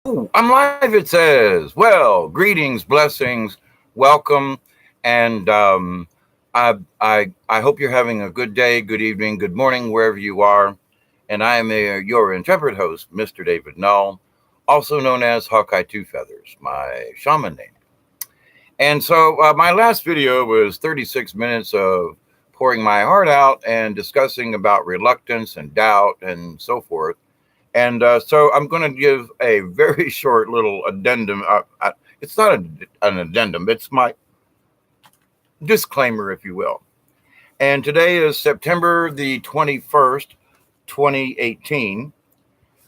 I'm live, it says. Well, greetings, blessings, welcome, and I hope you're having a good day, good evening, good morning, wherever you are. And I am your intrepid host, Mr. David Null, also known as Hawkeye Two Feathers, my shaman name. And so my last video was 36 minutes of pouring my heart out and discussing about reluctance and doubt and so forth. And so I'm going to give a very short little addendum. It's not an addendum, it's my disclaimer, if you will. And today is September the 21st, 2018.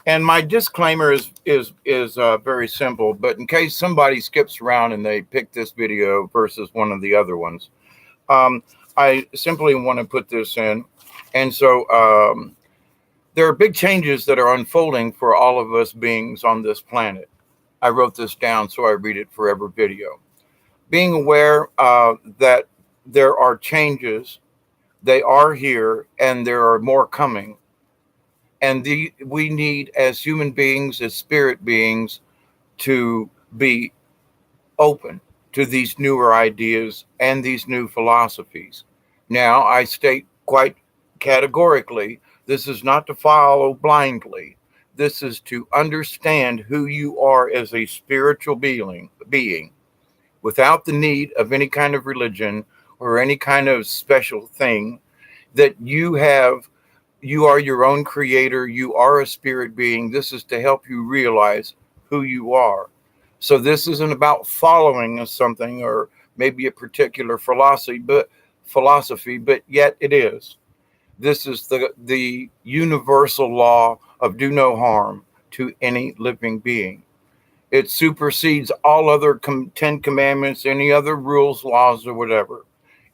And my disclaimer is very simple, but in case somebody skips around and they pick this video versus one of the other ones, um, I simply want to put this in. And so there are big changes that are unfolding for all of us beings on this planet. I wrote this down so I read it forever video. Being aware that there are changes, they are here, and there are more coming. And we need, as human beings, as spirit beings, to be open to these newer ideas and these new philosophies. Now, I state quite categorically, this is not to follow blindly. This is to understand who you are as a spiritual being without the need of any kind of religion or any kind of special thing that you are your own creator, you are a spirit being. This is to help you realize who you are. So this isn't about following something or maybe a particular philosophy, but yet it is. This is the universal law of do no harm to any living being. It supersedes all other 10 commandments, any other rules, laws, or whatever.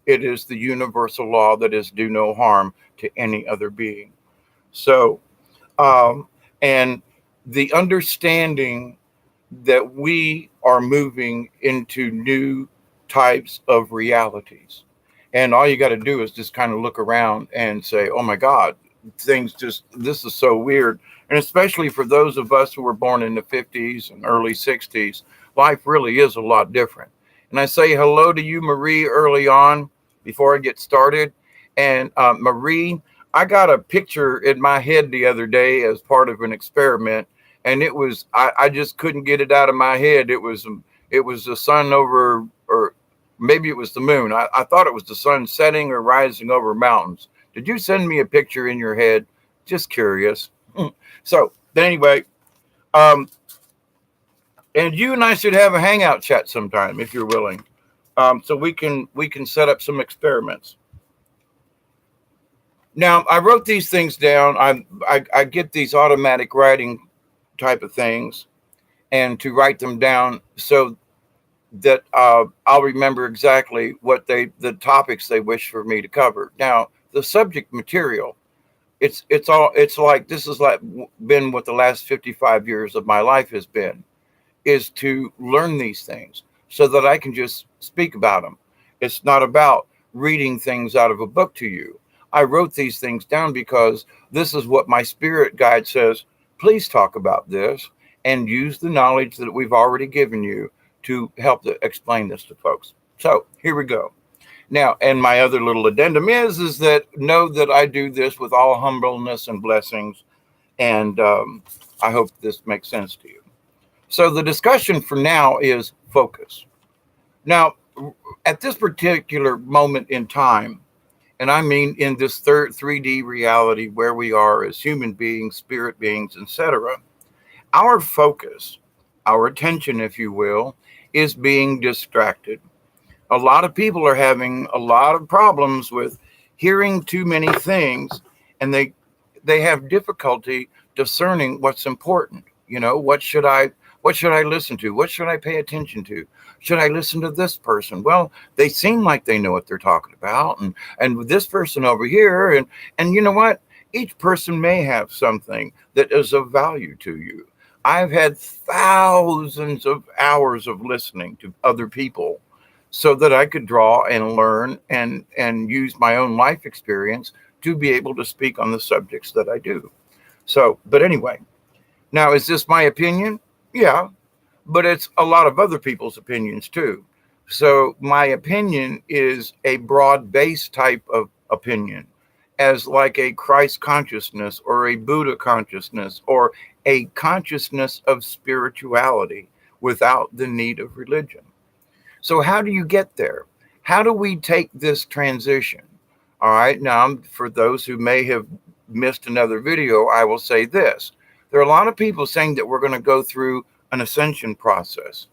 It is the universal law that is do no harm to any other being. So, and the understanding that we are moving into new types of realities. And all you got to do is just kind of look around and say, oh my God, this is so weird. And especially for those of us who were born in the 50s and early 60s, life really is a lot different. And I say hello to you, Marie, early on before I get started. And Marie, I got a picture in my head the other day as part of an experiment, and I just couldn't get it out of my head. It was the sun over, or maybe it was the moon. I thought it was the sun setting or rising over mountains. Did you send me a picture in your head? Just curious. So anyway, um, and you and I should have a hangout chat sometime if you're willing. So we can set up some experiments. Now I wrote these things down. I get these automatic writing type of things, and to write them down so that I'll remember exactly the topics they wish for me to cover. Now the subject material, it's like this is like been what the last 55 years of my life has been, is to learn these things so that I can just speak about them. It's not about reading things out of a book to you. I wrote these things down because this is what my spirit guide says. Please talk about this and use the knowledge that we've already given you to help to explain this to folks. So here we go. Now, and my other little addendum is that know that I do this with all humbleness and blessings, and I hope this makes sense to you. So the discussion for now is focus. Now, at this particular moment in time, and I mean in this third 3D reality where we are as human beings, spirit beings, etc., our focus, our attention, if you will, is being distracted. A lot of people are having a lot of problems with hearing too many things, and they have difficulty discerning what's important. What should I listen to? What should I pay attention to? Should I listen to this person? Well, they seem like they know what they're talking about, and this person over here, and you know what? Each person may have something that is of value to you. I've had thousands of hours of listening to other people so that I could draw and learn and use my own life experience to be able to speak on the subjects that I do. So, but anyway, now is this my opinion? Yeah, but it's a lot of other people's opinions too. So my opinion is a broad based type of opinion, as like a Christ consciousness or a Buddha consciousness or a consciousness of spirituality without the need of religion. So, how do you get there? How do we take this transition? All right. Now, for those who may have missed another video, I will say this. There are a lot of people saying that we're going to go through an ascension process.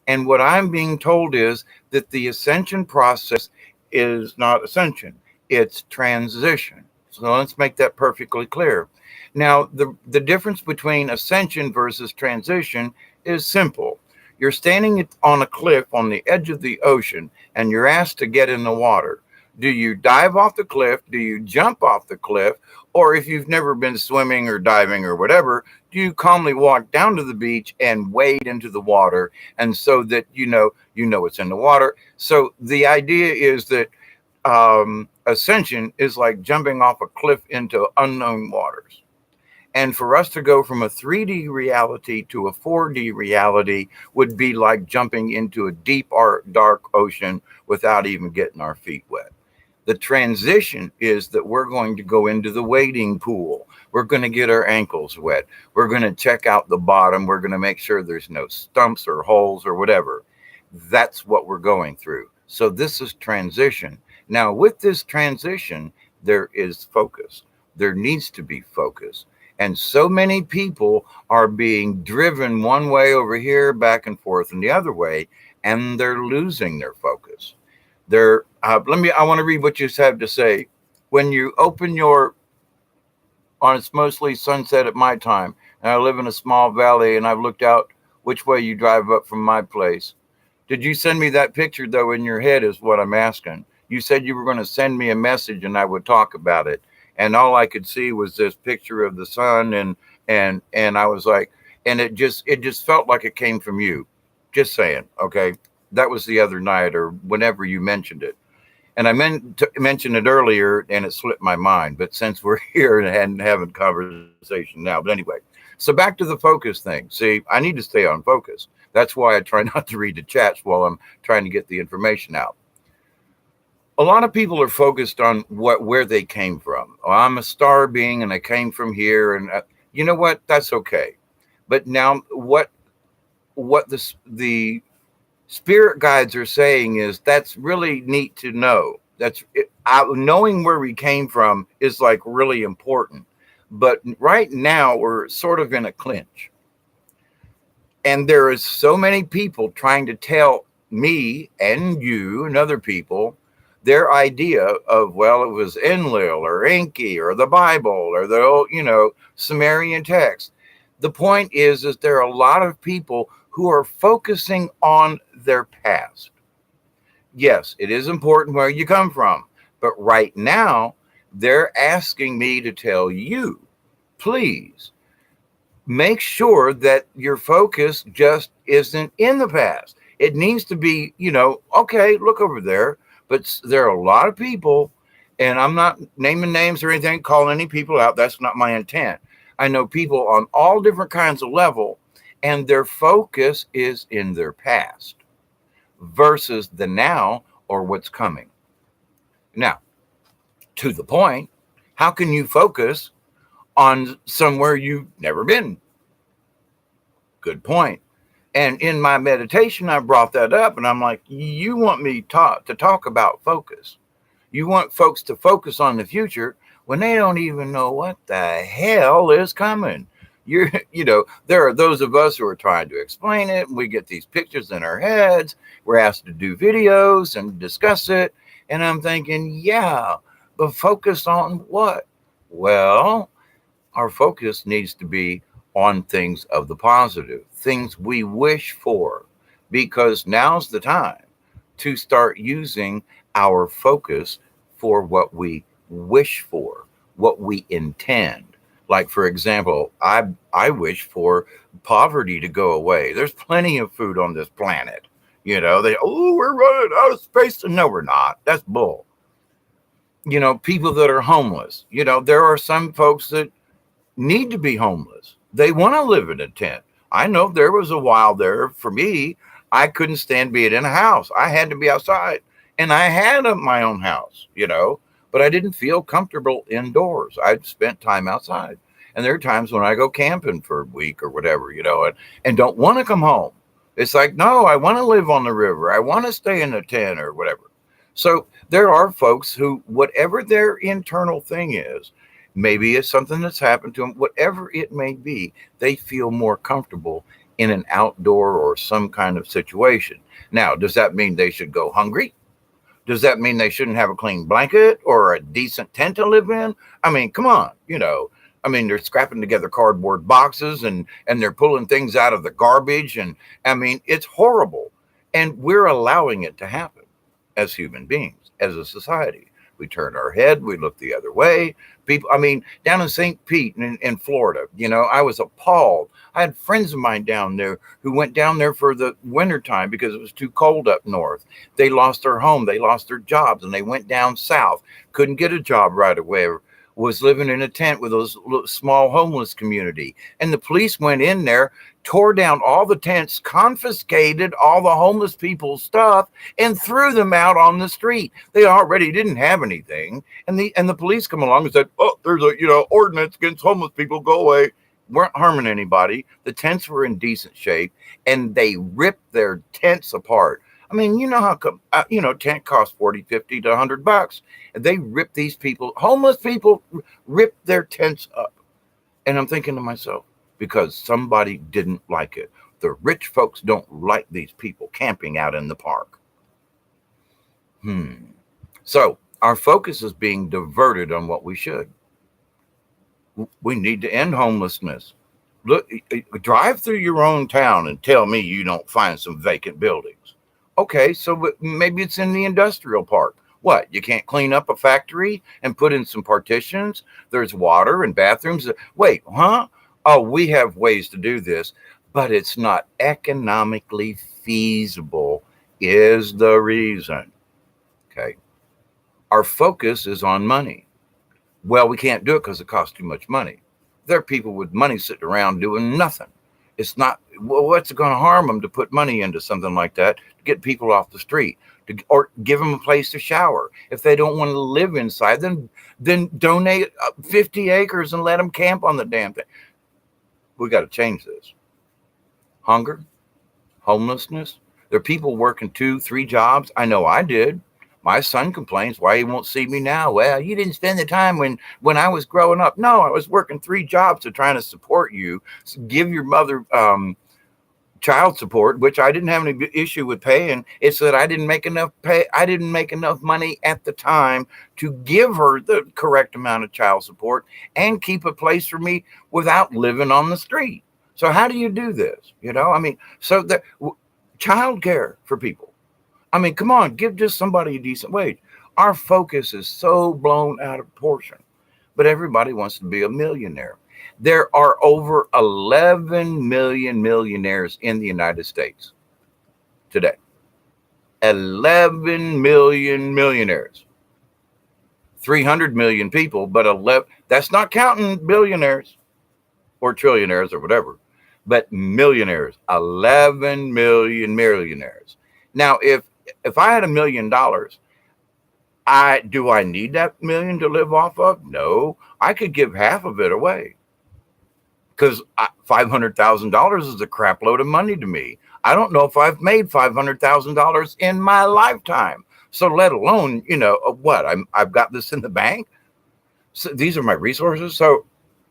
And what I'm being told is that the ascension process is not ascension, it's transition. So let's make that perfectly clear. Now, the difference between ascension versus transition is simple. You're standing on a cliff on the edge of the ocean and you're asked to get in the water. Do you dive off the cliff? Do you jump off the cliff? Or if you've never been swimming or diving or whatever, do you calmly walk down to the beach and wade into the water? And so that you know it's in the water. So the idea is that ascension is like jumping off a cliff into unknown waters. And for us to go from a 3D reality to a 4D reality would be like jumping into a deep, dark ocean without even getting our feet wet. The transition is that we're going to go into the wading pool. We're going to get our ankles wet. We're going to check out the bottom. We're going to make sure there's no stumps or holes or whatever. That's what we're going through. So this is transition. Now, with this transition, there is focus. There needs to be focus. And so many people are being driven one way over here, back and forth, and the other way, and they're losing their focus. I want to read what you have to say. When you open it's mostly sunset at my time, and I live in a small valley, and I've looked out which way you drive up from my place. Did you send me that picture, though, in your head is what I'm asking. You said you were going to send me a message, and I would talk about it. And all I could see was this picture of the sun, and I was like, and it just felt like it came from you. Just saying, okay? That was the other night or whenever you mentioned it. And I meant to mention it earlier, and it slipped my mind. But since we're here and having conversation now, but anyway, so back to the focus thing. See, I need to stay on focus. That's why I try not to read the chats while I'm trying to get the information out. A lot of people are focused on where they came from. Oh, I'm a star being and I came from here, and you know what? That's okay. But now what the spirit guides are saying is that's really neat to know. Knowing where we came from is like really important. But right now we're sort of in a clinch. And there is so many people trying to tell me and you and other people their idea of, well, it was Enlil or Enki or the Bible or the old, Sumerian text. The point is there are a lot of people who are focusing on their past. Yes, it is important where you come from, but right now they're asking me to tell you, please make sure that your focus just isn't in the past. It needs to be, okay, look over there. But there are a lot of people, and I'm not naming names or anything, calling any people out. That's not my intent. I know people on all different kinds of level, and their focus is in their past versus the now or what's coming. Now, to the point, how can you focus on somewhere you've never been? Good point. And in my meditation, I brought that up, and I'm like, you want me to talk about focus. You want folks to focus on the future when they don't even know what the hell is coming. There are those of us who are trying to explain it, and we get these pictures in our heads. We're asked to do videos and discuss it. And I'm thinking, yeah, but focus on what? Well, our focus needs to be on things of the positive, things we wish for, because now's the time to start using our focus for what we wish for, what we intend. Like, for example, I wish for poverty to go away. There's plenty of food on this planet. We're running out of space. No, we're not. That's bull. People that are homeless. There are some folks that need to be homeless. They want to live in a tent. I know there was a while there for me, I couldn't stand being in a house. I had to be outside. And I had my own house, but I didn't feel comfortable indoors. I'd spent time outside. And there are times when I go camping for a week or whatever, and don't want to come home. It's like, no, I want to live on the river. I want to stay in a tent or whatever. So there are folks who, whatever their internal thing is, maybe it's something that's happened to them, whatever it may be, they feel more comfortable in an outdoor or some kind of situation. Now, does that mean they should go hungry? Does that mean they shouldn't have a clean blanket or a decent tent to live in? I mean, come on, I mean, they're scrapping together cardboard boxes and they're pulling things out of the garbage. And I mean, it's horrible. And we're allowing it to happen as human beings, as a society. We turn our head, we look the other way. People, I mean, down in St. Pete in Florida, I was appalled. I had friends of mine down there who went down there for the wintertime because it was too cold up north. They lost their home, they lost their jobs, and they went down south, couldn't get a job right away, was living in a tent with those small homeless community. And the police went in there, tore down all the tents, confiscated all the homeless people's stuff, and threw them out on the street. They already didn't have anything. And the police come along and said, oh, there's a ordinance against homeless people, go away. Weren't harming anybody. The tents were in decent shape, and they ripped their tents apart. I mean, how come, tent costs 40, 50 to $100. And they rip these people, homeless people, rip their tents up. And I'm thinking to myself, because somebody didn't like it. The rich folks don't like these people camping out in the park. So our focus is being diverted on what we should. We need to end homelessness. Look, drive through your own town and tell me you don't find some vacant buildings. Okay, so maybe it's in the industrial park. What, you can't clean up a factory and put in some partitions? There's water and bathrooms. Wait, huh? Oh, we have ways to do this, but it's not economically feasible is the reason. Okay. Our focus is on money. Well, we can't do it because it costs too much money. There are people with money sitting around doing nothing. It's not, well, what's it going to harm them to put money into something like that to get people off the street, or give them a place to shower? If they don't want to live inside, then donate 50 acres and let them camp on the damn thing. We got to change this. Hunger, homelessness. There are people working 2, 3 jobs. I know I did. My son complains why he won't see me now. Well, you didn't spend the time when I was growing up. No, I was working 3 jobs to trying to support you, give your mother child support, which I didn't have any issue with paying. It's that I didn't make enough pay. I didn't make enough money at the time to give her the correct amount of child support and keep a place for me without living on the street. So how do you do this? I mean, so the child care for people. I mean, come on, give just somebody a decent wage. Our focus is so blown out of proportion, but everybody wants to be a millionaire. There are over 11 million millionaires in the United States today. 11 million millionaires. 300 million people, but 11, that's not counting billionaires or trillionaires or whatever, but millionaires, 11 million millionaires. Now, if I had $1 million, do I need that million to live off of? No, I could give half of it away, because $500,000 is a crap load of money to me. I don't know if I've made $500,000 in my lifetime. So let alone, what, I've got this in the bank. So these are my resources. So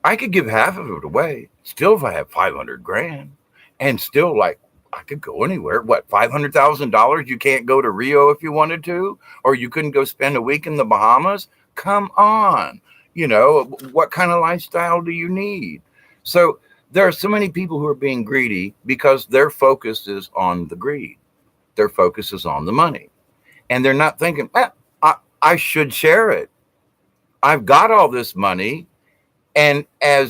I could give half of it away. Still, if I have 500 grand, and still, like, I could go anywhere. What, $500,000? You can't go to Rio if you wanted to, or you couldn't go spend a week in the Bahamas? Come on. What kind of lifestyle do you need? So there are so many people who are being greedy because their focus is on the greed. Their focus is on the money. And they're not thinking, I should share it. I've got all this money. And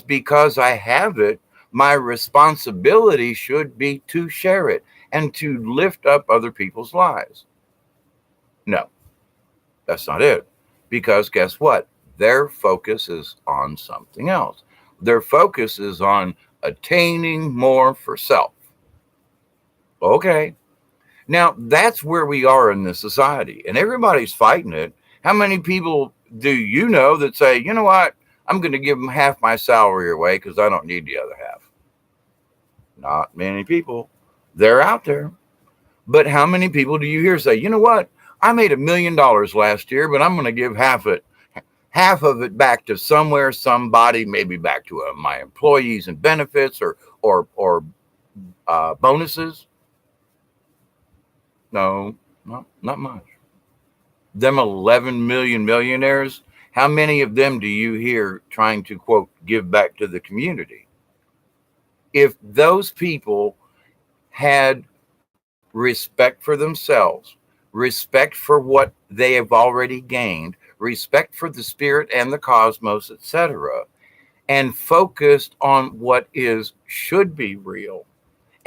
because I have it, my responsibility should be to share it and to lift up other people's lives. No, that's not it. Because guess what? Their focus is on something else. Their focus is on attaining more for self. Okay. Now that's where we are in this society, and everybody's fighting it. How many people do you know that say, you know what, I'm going to give them half my salary away because I don't need the other half? Not many people. They're out there. But how many people do you hear say, you know what, I made $1 million last year, but I'm going to give half of it back to somewhere, somebody, maybe back to my employees and benefits or bonuses? No, not much. Them 11 million millionaires, how many of them do you hear trying to, quote, give back to the community? If those people had respect for themselves, respect for what they have already gained, respect for the spirit and the cosmos, etc., and focused on what should be real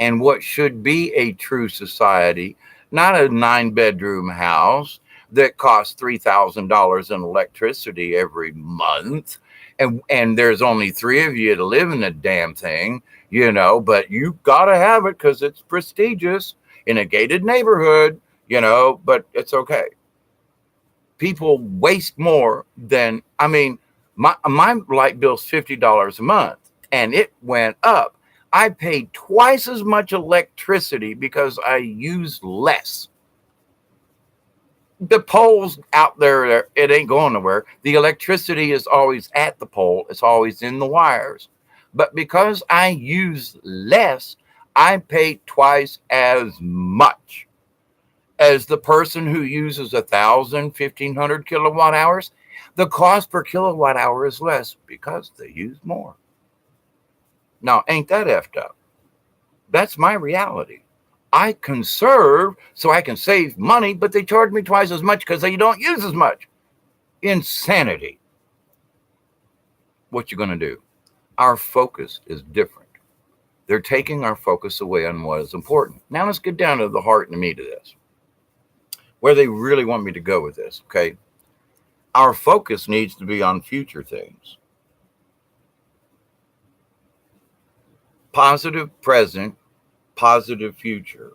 and what should be a true society, not a 9-bedroom house that costs $3,000 in electricity every month, and there's only 3 of you to live in the damn thing, but you gotta have it because it's prestigious in a gated neighborhood, but it's okay. People waste more than, my light bill's $50 a month, and it went up. I paid twice as much electricity because I used less. The pole's out there, it ain't going nowhere. The electricity is always at the pole, it's always in the wires. But because I use less, I pay twice as much as the person who uses 1,000, 1,500 kilowatt hours. The cost per kilowatt hour is less because they use more. Now, ain't that effed up? That's my reality. I conserve so I can save money, but they charge me twice as much because they don't use as much. Insanity. What you going to do? Our focus is different. They're taking our focus away on what is important. Now let's get down to the heart and the meat of this, where they really want me to go with this, okay? Our focus needs to be on future things. Positive present, positive future.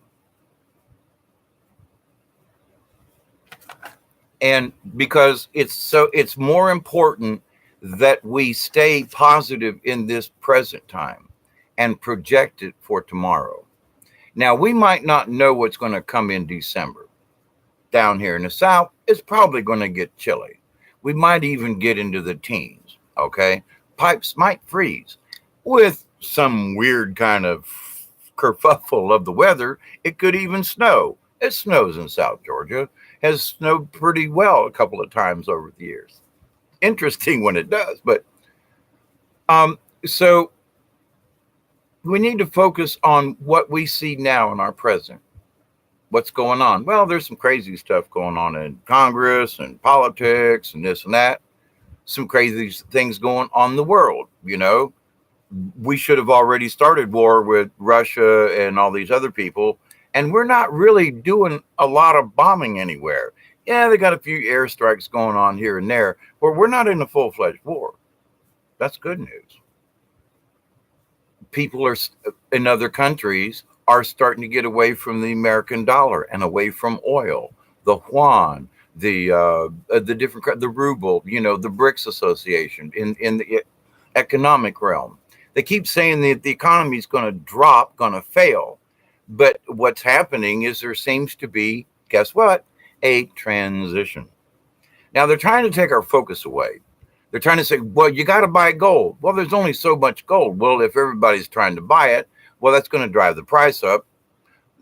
And because it's more important that we stay positive in this present time and project it for tomorrow. Now, we might not know what's going to come in December. Down here in the South, it's probably going to get chilly. We might even get into the teens, okay? Pipes might freeze. With some weird kind of kerfuffle of the weather, it could even snow. It snows in South Georgia. Has snowed pretty well a couple of times over the years. Interesting when it does, but so we need to focus on what we see now in our present. What's going on? Well, there's some crazy stuff going on in Congress and politics and this and that. Some crazy things going on in the world. We should have already started war with Russia and all these other people, and we're not really doing a lot of bombing anywhere. Yeah, they got a few airstrikes going on here and there, but we're not in a full-fledged war. That's good news. People in other countries are starting to get away from the American dollar and away from oil, the yuan, the different, the ruble, the BRICS Association in the economic realm. They keep saying that the economy is going to drop, going to fail. But what's happening is there seems to be, guess what? A transition. Now they're trying to take our focus away. They're trying to say, well, you got to buy gold. Well, there's only so much gold. Well, if everybody's trying to buy it, well, that's going to drive the price up.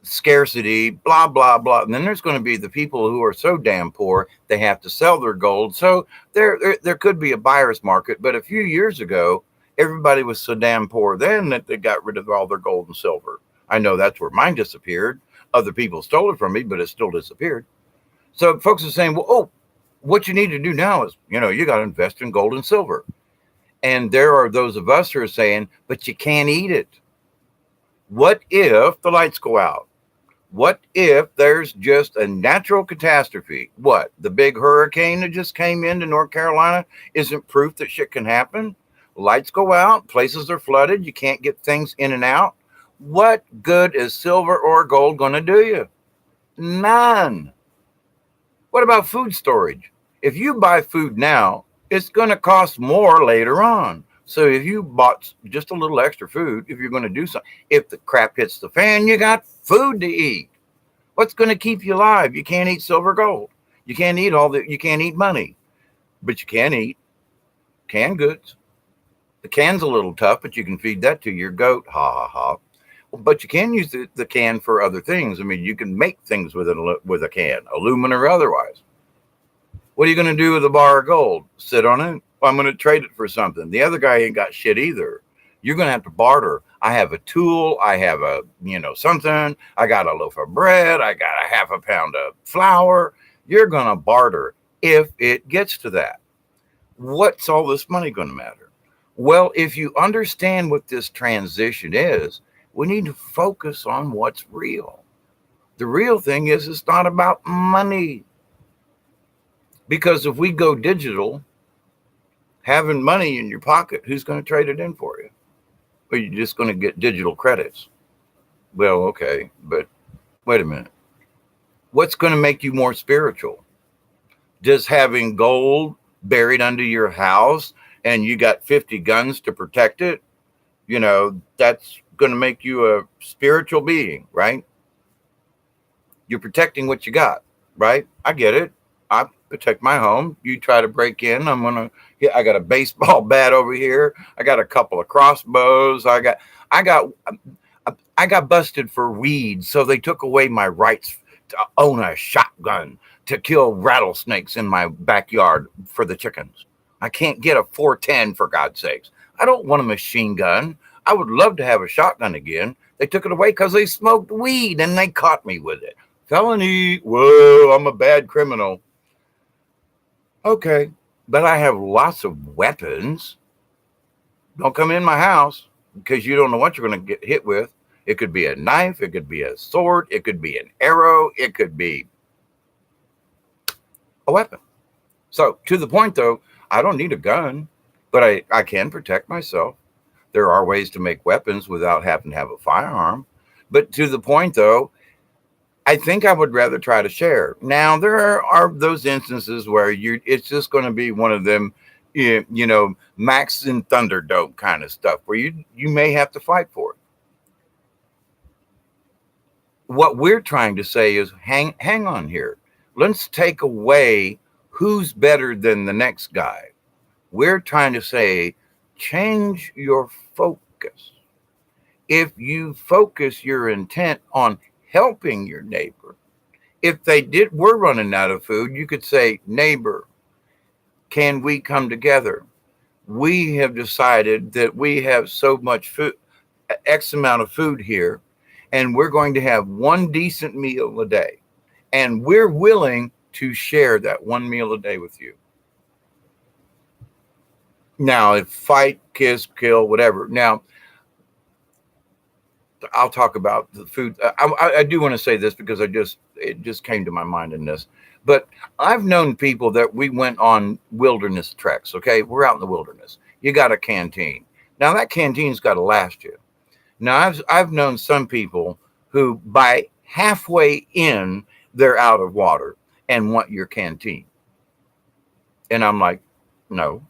Scarcity, blah, blah, blah. And then there's going to be the people who are so damn poor, they have to sell their gold. So there could be a buyer's market. But a few years ago, everybody was so damn poor then that they got rid of all their gold and silver. I know that's where mine disappeared. Other people stole it from me, but it still disappeared. So folks are saying, well, what you need to do now is, you got to invest in gold and silver. And there are those of us who are saying, but you can't eat it. What if the lights go out? What if there's just a natural catastrophe? What? The big hurricane that just came into North Carolina isn't proof that shit can happen? Lights go out, places are flooded, you can't get things in and out. What good is silver or gold going to do you? None. What about food storage? If you buy food now, it's going to cost more later on. So if you bought just a little extra food, if you're going to do something, if the crap hits the fan, you got food to eat. What's going to keep you alive? You can't eat silver, gold. You can't eat you can't eat money, but you can eat canned goods. The can's a little tough, but you can feed that to your goat. Ha ha ha. But you can use the can for other things. I mean, you can make things with a can, aluminum or otherwise. What are you going to do with a bar of gold? Sit on it? Well, I'm going to trade it for something. The other guy ain't got shit either. You're going to have to barter. I have a tool. I have something. I got a loaf of bread. I got a half a pound of flour. You're going to barter if it gets to that. What's all this money going to matter? Well, if you understand what this transition is, we need to focus on what's real. The real thing is it's not about money. Because if we go digital, having money in your pocket, who's going to trade it in for you? Or you're just going to get digital credits. Well, okay, but wait a minute. What's going to make you more spiritual? Does having gold buried under your house and you got 50 guns to protect it, that's going to make you a spiritual being, right? You're protecting what you got, right? I get it. I protect my home. You try to break in, I got a baseball bat over here. I got a couple of crossbows. I got busted for weed, so they took away my rights to own a shotgun to kill rattlesnakes in my backyard for the chickens. I can't get a 410 for God's sakes. I don't want a machine gun. I would love to have a shotgun again. They took it away because they smoked weed and they caught me with it. Felony. Whoa, I'm a bad criminal. Okay, but I have lots of weapons. Don't come in my house because you don't know what you're going to get hit with. It could be a knife. It could be a sword. It could be an arrow. It could be a weapon. So to the point, though, I don't need a gun, but I can protect myself. There are ways to make weapons without having to have a firearm. But to the point, though, I think I would rather try to share. Now, there are those instances where it's just going to be one of them, Max and Thunderdome kind of stuff where you may have to fight for it. What we're trying to say is hang on here. Let's take away who's better than the next guy. We're trying to say, change your focus. If you focus your intent on helping your neighbor, if we're running out of food, you could say, neighbor, can we come together? We have decided that we have so much food, X amount of food here, and we're going to have one decent meal a day. And we're willing to share that one meal a day with you. Now, if fight, kiss, kill, whatever. Now, I'll talk about the food. I do want to say this because it just came to my mind in this. But I've known people that we went on wilderness treks. Okay, we're out in the wilderness. You got a canteen. Now that canteen's got to last you. Now I've known some people who by halfway in they're out of water and want your canteen. And I'm like, no.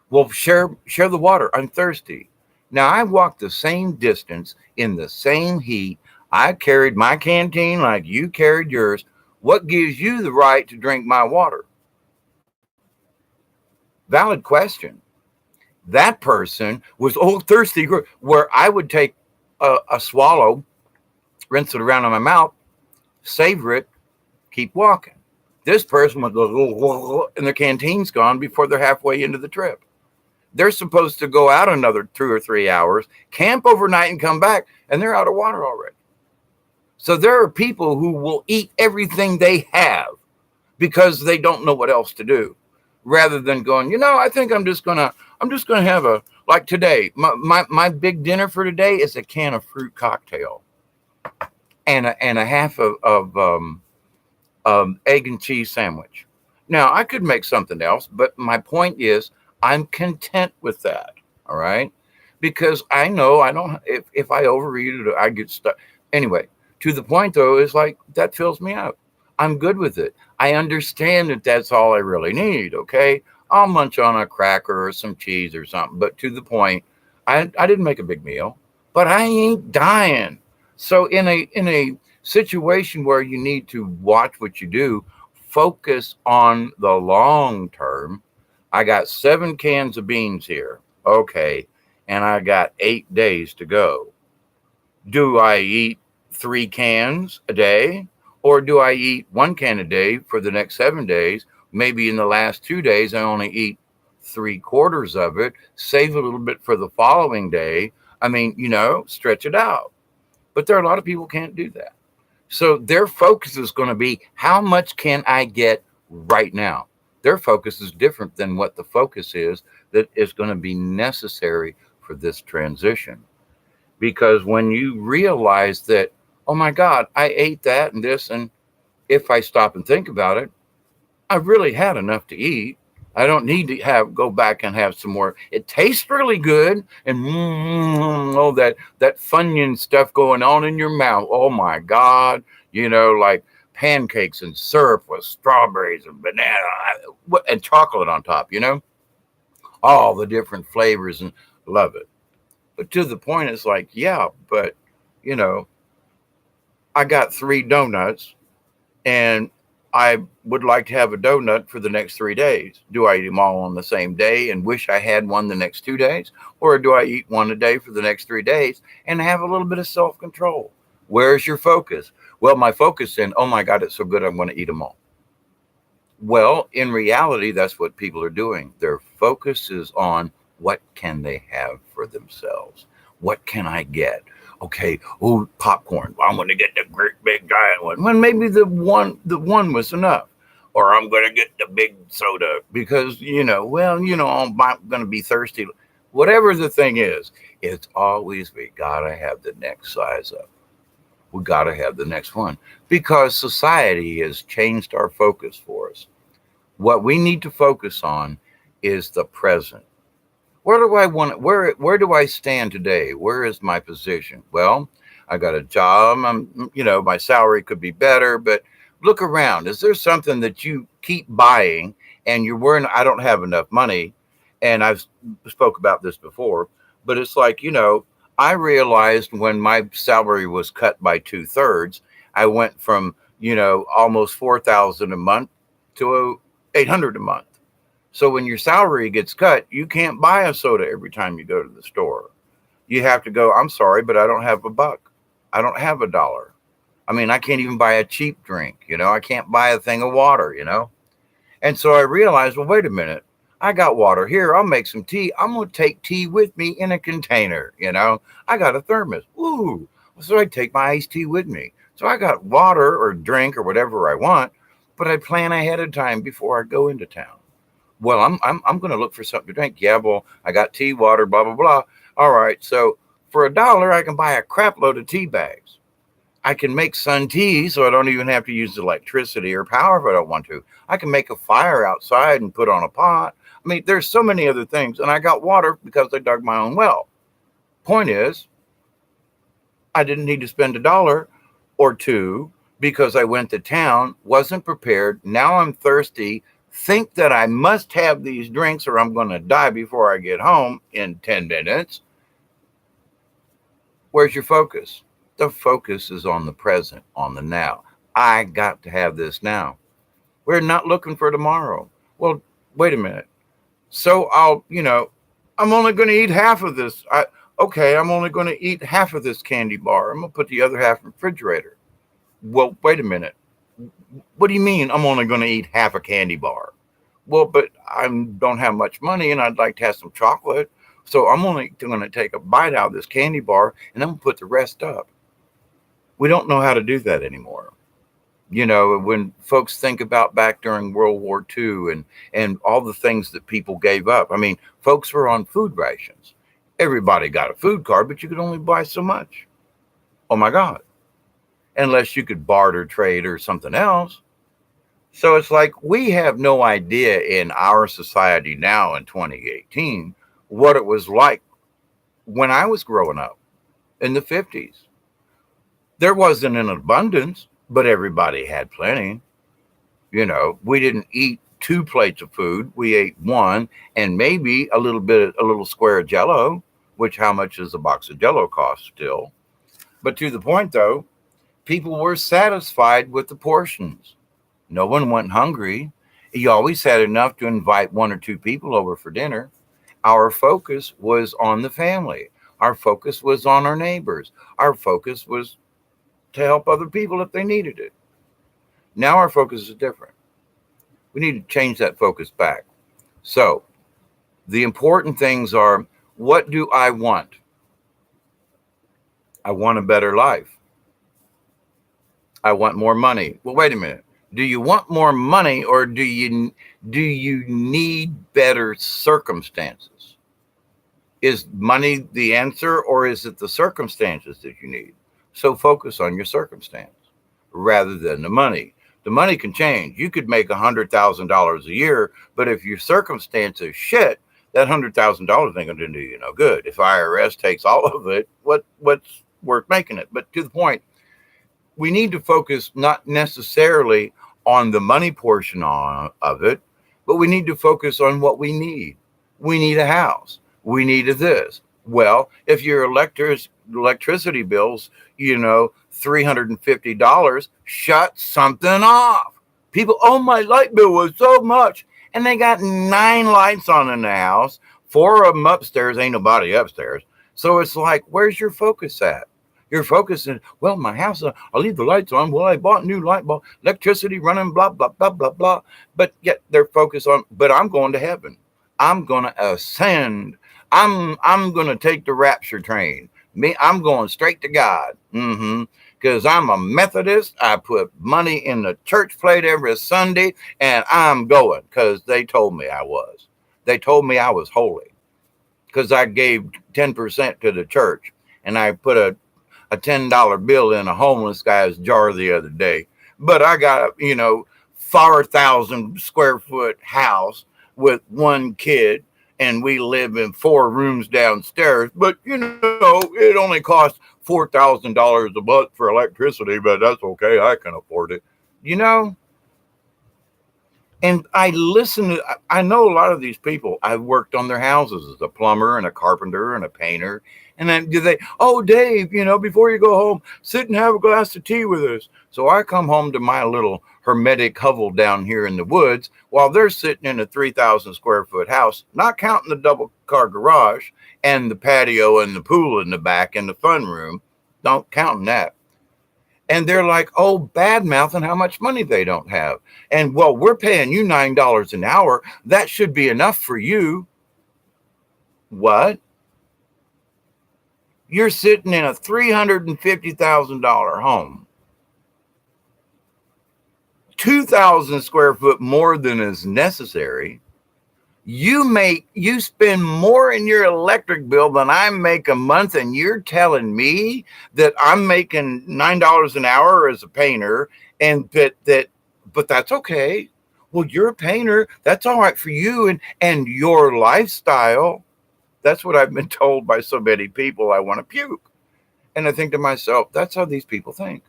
Well, share the water. I'm thirsty. Now, I walked the same distance in the same heat. I carried my canteen like you carried yours. What gives you the right to drink my water? Valid question. That person was thirsty, where I would take a swallow, rinse it around in my mouth, savor it, keep walking. This person would go, and their canteen's gone before they're halfway into the trip. They're supposed to go out another 2 or 3 hours, camp overnight and come back, and they're out of water already. So there are people who will eat everything they have because they don't know what else to do, rather than going, I think I'm just gonna have like today, my big dinner for today is a can of fruit cocktail and a half of egg and cheese sandwich. Now I could make something else, but my point is, I'm content with that. All right. Because I know I don't, if I overeat it, I get stuck. Anyway, to the point though, is like that fills me up. I'm good with it. I understand that that's all I really need. Okay. I'll munch on a cracker or some cheese or something. But to the point, I didn't make a big meal, but I ain't dying. So in a situation where you need to watch what you do, focus on the long term. I got 7 cans of beans here. Okay. And I got 8 days to go. Do I eat 3 cans a day? Or do I eat 1 can a day for the next 7 days? Maybe in the last 2 days, I only eat 3/4 of it, save a little bit for the following day. I mean, stretch it out. But there are a lot of people can't do that. So their focus is going to be how much can I get right now? Their focus is different than what the focus is that is going to be necessary for this transition. Because when you realize that, oh my God, I ate that and this, and if I stop and think about it, I really had enough to eat. I don't need to go back and have some more. It tastes really good, and oh, that Funyun stuff going on in your mouth. Oh my God, like pancakes and syrup with strawberries and banana and chocolate on top. All the different flavors, and love it. But to the point, it's like, yeah, but you know, I got 3 donuts, and I would like to have a donut for the next 3 days. Do I eat them all on the same day and wish I had one the next 2 days? Or do I eat one a day for the next 3 days and have a little bit of self control? Where's your focus? Well, my focus in, oh my God, it's so good, I'm going to eat them all. Well, in reality, that's what people are doing. Their focus is on what can they have for themselves? What can I get? Okay, oh, popcorn. Well, I'm going to get the great big giant one. Well, maybe the one was enough. Or I'm going to get the big soda because, I'm going to be thirsty. Whatever the thing is, it's always we got to have the next size up. We got to have the next one because society has changed our focus for us. What we need to focus on is the present. Where do I want where do I stand today? Where is my position? Well, I got a job. My salary could be better, but look around. Is there something that you keep buying and you're worrying I don't have enough money? And I've spoke about this before, but it's like, I realized when my salary was cut by 2/3, I went from, almost 4,000 a month to 800 a month. So when your salary gets cut, you can't buy a soda every time you go to the store. You have to go, I'm sorry, but I don't have a buck. I don't have $1. I mean, I can't even buy a cheap drink. I can't buy a thing of water. And so I realized, well, wait a minute. I got water here. I'll make some tea. I'm going to take tea with me in a container. I got a thermos. Ooh. So I take my iced tea with me. So I got water or drink or whatever I want, but I plan ahead of time before I go into town. Well, I'm going to look for something to drink. Yeah, well, I got tea, water, blah, blah, blah. All right. So for $1, I can buy a crap load of tea bags. I can make sun tea, so I don't even have to use electricity or power if I don't want to. I can make a fire outside and put on a pot. I mean, there's so many other things. And I got water because I dug my own well. Point is, I didn't need to spend $1 or $2 because I went to town, wasn't prepared. Now I'm thirsty. Think that I must have these drinks or I'm going to die before I get home in 10 minutes. Where's your focus? The focus is on the present, on the now. I got to have this now. We're not looking for tomorrow. Well, wait a minute. So I'm only going to eat half of this. I'm only going to eat half of this candy bar. I'm going to put the other half in the refrigerator. Well, wait a minute. What do you mean I'm only going to eat half a candy bar? Well, but I don't have much money and I'd like to have some chocolate. So I'm only going to take a bite out of this candy bar and I'm going to put the rest up. We don't know how to do that anymore. When folks think about back during World War II and all the things that people gave up. I mean, folks were on food rations. Everybody got a food card, but you could only buy so much. Oh my God. Unless you could barter trade or something else. So it's like we have no idea in our society now in 2018 what it was like when I was growing up in the 50s. There wasn't an abundance, but everybody had plenty. We didn't eat two plates of food. We ate one and maybe a little square of jello, which how much does a box of jello cost still? But to the point though, people were satisfied with the portions. No one went hungry. You always had enough to invite one or two people over for dinner. Our focus was on the family. Our focus was on our neighbors. Our focus was to help other people if they needed it. Now our focus is different. We need to change that focus back. So the important things are, what do I want? I want a better life. I want more money. Well, wait a minute. Do you want more money or do you need better circumstances? Is money the answer or is it the circumstances that you need? So focus on your circumstance rather than the money. The money can change. You could make $100,000 a year, but if your circumstance is shit, that $100,000 ain't gonna do you no good. If IRS takes all of it, what's worth making it? But to the point, we need to focus not necessarily on the money portion of it, but we need to focus on what we need. We need a house. We need a this. Well, if your electricity bills, $350, shut something off. People, oh, my light bill was so much. And they got 9 lights on in the house, 4 of them upstairs, ain't nobody upstairs. So it's like, where's your focus at? Your focus is, well, my house, I'll leave the lights on. Well, I bought new light bulb, electricity running, blah, blah, blah, blah, blah. But yet they're focused on, but I'm going to heaven. I'm going to ascend. I'm going to take the rapture train. I'm going straight to God. Because I'm a Methodist. I put money in the church plate every Sunday, and I'm going because they told me I was. They told me I was holy because I gave 10% to the church, and I put a $10 bill in a homeless guy's jar the other day. But I got a 4,000 square foot house with one kid, and we live in 4 rooms downstairs. But it only costs $4,000 a month for electricity, but that's okay. I can afford it. And I know a lot of these people. I've worked on their houses as a plumber and a carpenter and a painter. And then oh, Dave, before you go home, sit and have a glass of tea with us. So I come home to my little hermetic hovel down here in the woods while they're sitting in a 3,000 square foot house, not counting the double car garage and the patio and the pool in the back and the fun room. Don't count that. And they're like, oh, bad mouthing how much money they don't have. And well, we're paying you $9 an hour. That should be enough for you. What? You're sitting in a $350,000 home, 2,000 square foot more than is necessary. You spend more in your electric bill than I make a month, and you're telling me that I'm making $9 an hour as a painter, and but that's okay. Well, you're a painter. That's all right for you and your lifestyle. That's what I've been told by so many people. I want to puke. And I think to myself, that's how these people think.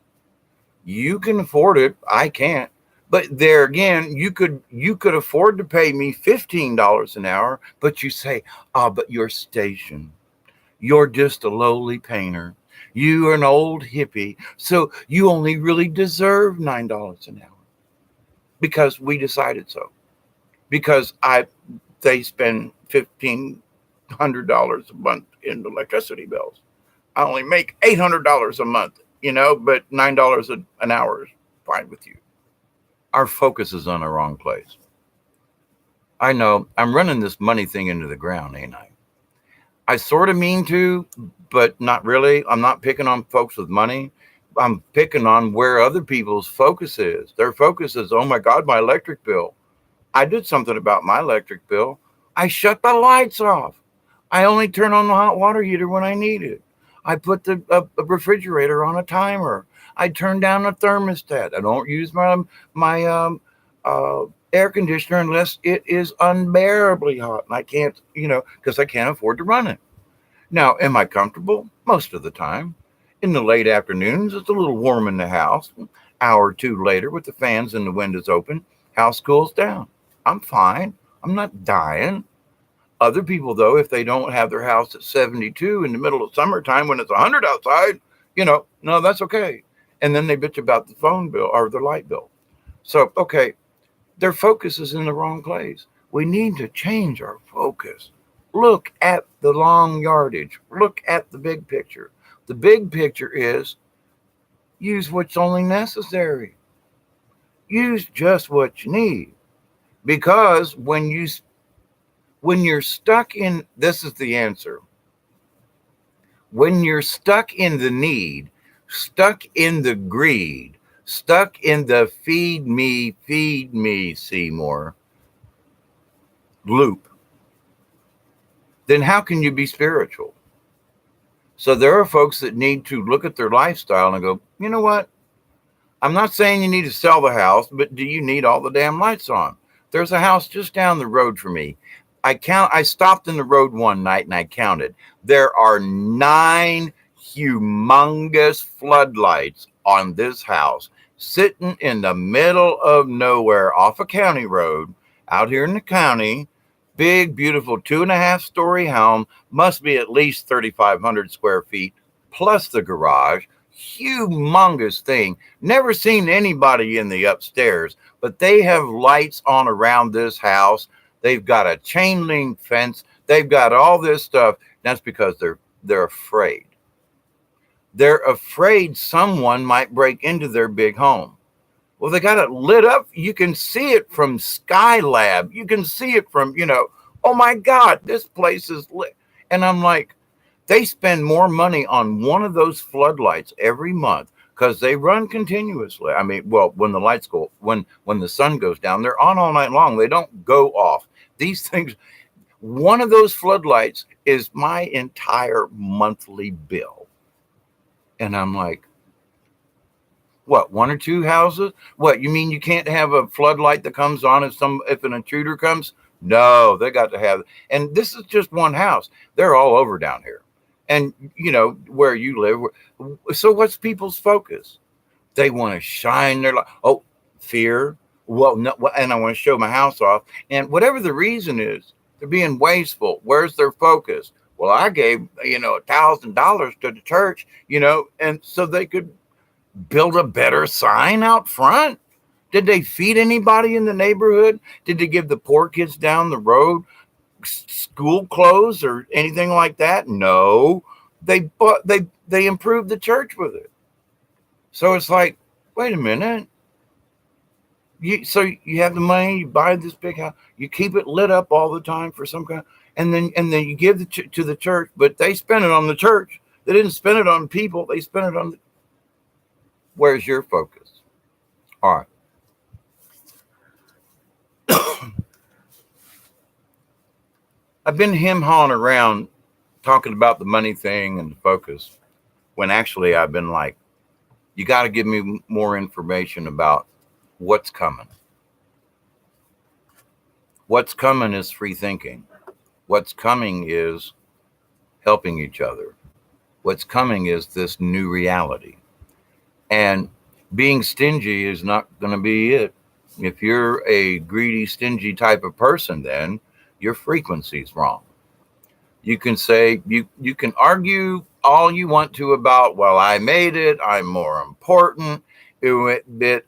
You can afford it. I can't. But there again, you could afford to pay me $15 an hour, but you say, but you're stationed. You're just a lowly painter. You are an old hippie. So you only really deserve $9 an hour because we decided so. Because they spend $1,500 a month in electricity bills. I only make $800 a month, but $9 an hour is fine with you. Our focus is on the wrong place. I know I'm running this money thing into the ground, ain't I? I sort of mean to, but not really. I'm not picking on folks with money. I'm picking on where other people's focus is. Their focus is, oh my God, my electric bill. I did something about my electric bill. I shut the lights off. I only turn on the hot water heater when I need it. I put the refrigerator on a timer. I turn down the thermostat. I don't use my air conditioner unless it is unbearably hot and I can't, because I can't afford to run it. Now, am I comfortable? Most of the time. In the late afternoons, it's a little warm in the house. An hour or two later, with the fans and the windows open, house cools down. I'm fine. I'm not dying. Other people, though, if they don't have their house at 72 in the middle of summertime when it's 100 outside, no, that's okay. And then they bitch about the phone bill or the light bill. So, okay, their focus is in the wrong place. We need to change our focus. Look at the long yardage. Look at the big picture. The big picture is use what's only necessary. Use just what you need. Because when you're stuck in, this is the answer. When you're stuck in the need, stuck in the greed, stuck in the feed me, Seymour loop, then how can you be spiritual? So there are folks that need to look at their lifestyle and go, you know what? I'm not saying you need to sell the house, but do you need all the damn lights on? There's a house just down the road for me. I stopped in the road one night and I counted. There are 9 humongous floodlights on this house sitting in the middle of nowhere off a county road out here in the county. Big, beautiful 2.5-story home, must be at least 3,500 square feet, plus the garage. Humongous thing. Never seen anybody in the upstairs, but they have lights on around this house. They've got a chain link fence. They've got all this stuff. That's because they're afraid. They're afraid someone might break into their big home. Well, they got it lit up. You can see it from Skylab. You can see it from, oh my God, this place is lit. And I'm like, they spend more money on one of those floodlights every month because they run continuously. I mean, well, when the lights go, when the sun goes down, they're on all night long. They don't go off. These things, one of those floodlights is my entire monthly bill. And I'm like, what, 1 or 2 houses? What, you mean you can't have a floodlight that comes on if an intruder comes? No, they got to have, and this is just one house. They're all over down here. And where you live. So what's people's focus? They want to shine their light. Oh, fear. Well, no, and I want to show my house off. And whatever the reason is, they're being wasteful. Where's their focus? Well, I gave, $1,000 to the church, and so they could build a better sign out front. Did they feed anybody in the neighborhood? Did they give the poor kids down the road school clothes or anything like that? No. They improved the church with it. So it's like, wait a minute. So you have the money, you buy this big house, you keep it lit up all the time for some kind, and then you give it to the church, but they spend it on the church. They didn't spend it on people. They spent it on where's your focus? All right. I've been hawing around talking about the money thing and the focus when actually I've been like, you got to give me more information about what's coming. What's coming is free thinking. What's coming is helping each other. What's coming is this new reality. And being stingy is not going to be it. If you're a greedy, stingy type of person, then your frequency's wrong. You can say, you can argue all you want to about, well, I made it, I'm more important.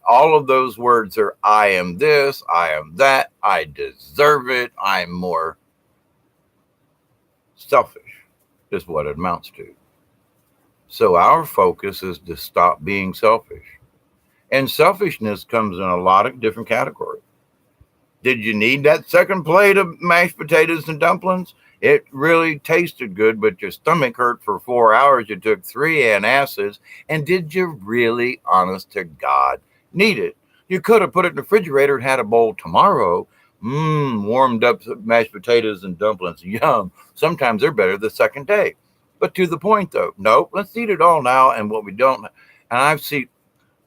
All of those words are, I am this, I am that, I deserve it, I'm more selfish, is what it amounts to. So our focus is to stop being selfish. And selfishness comes in a lot of different categories. Did you need that second plate of mashed potatoes and dumplings? It really tasted good, but your stomach hurt for 4 hours. You took 3 antacids. And did you really, honest to God, need it? You could have put it in the refrigerator and had a bowl tomorrow. Warmed up mashed potatoes and dumplings. Yum. Sometimes they're better the second day. But to the point, though, no, let's eat it all now. And what we don't, and I've seen,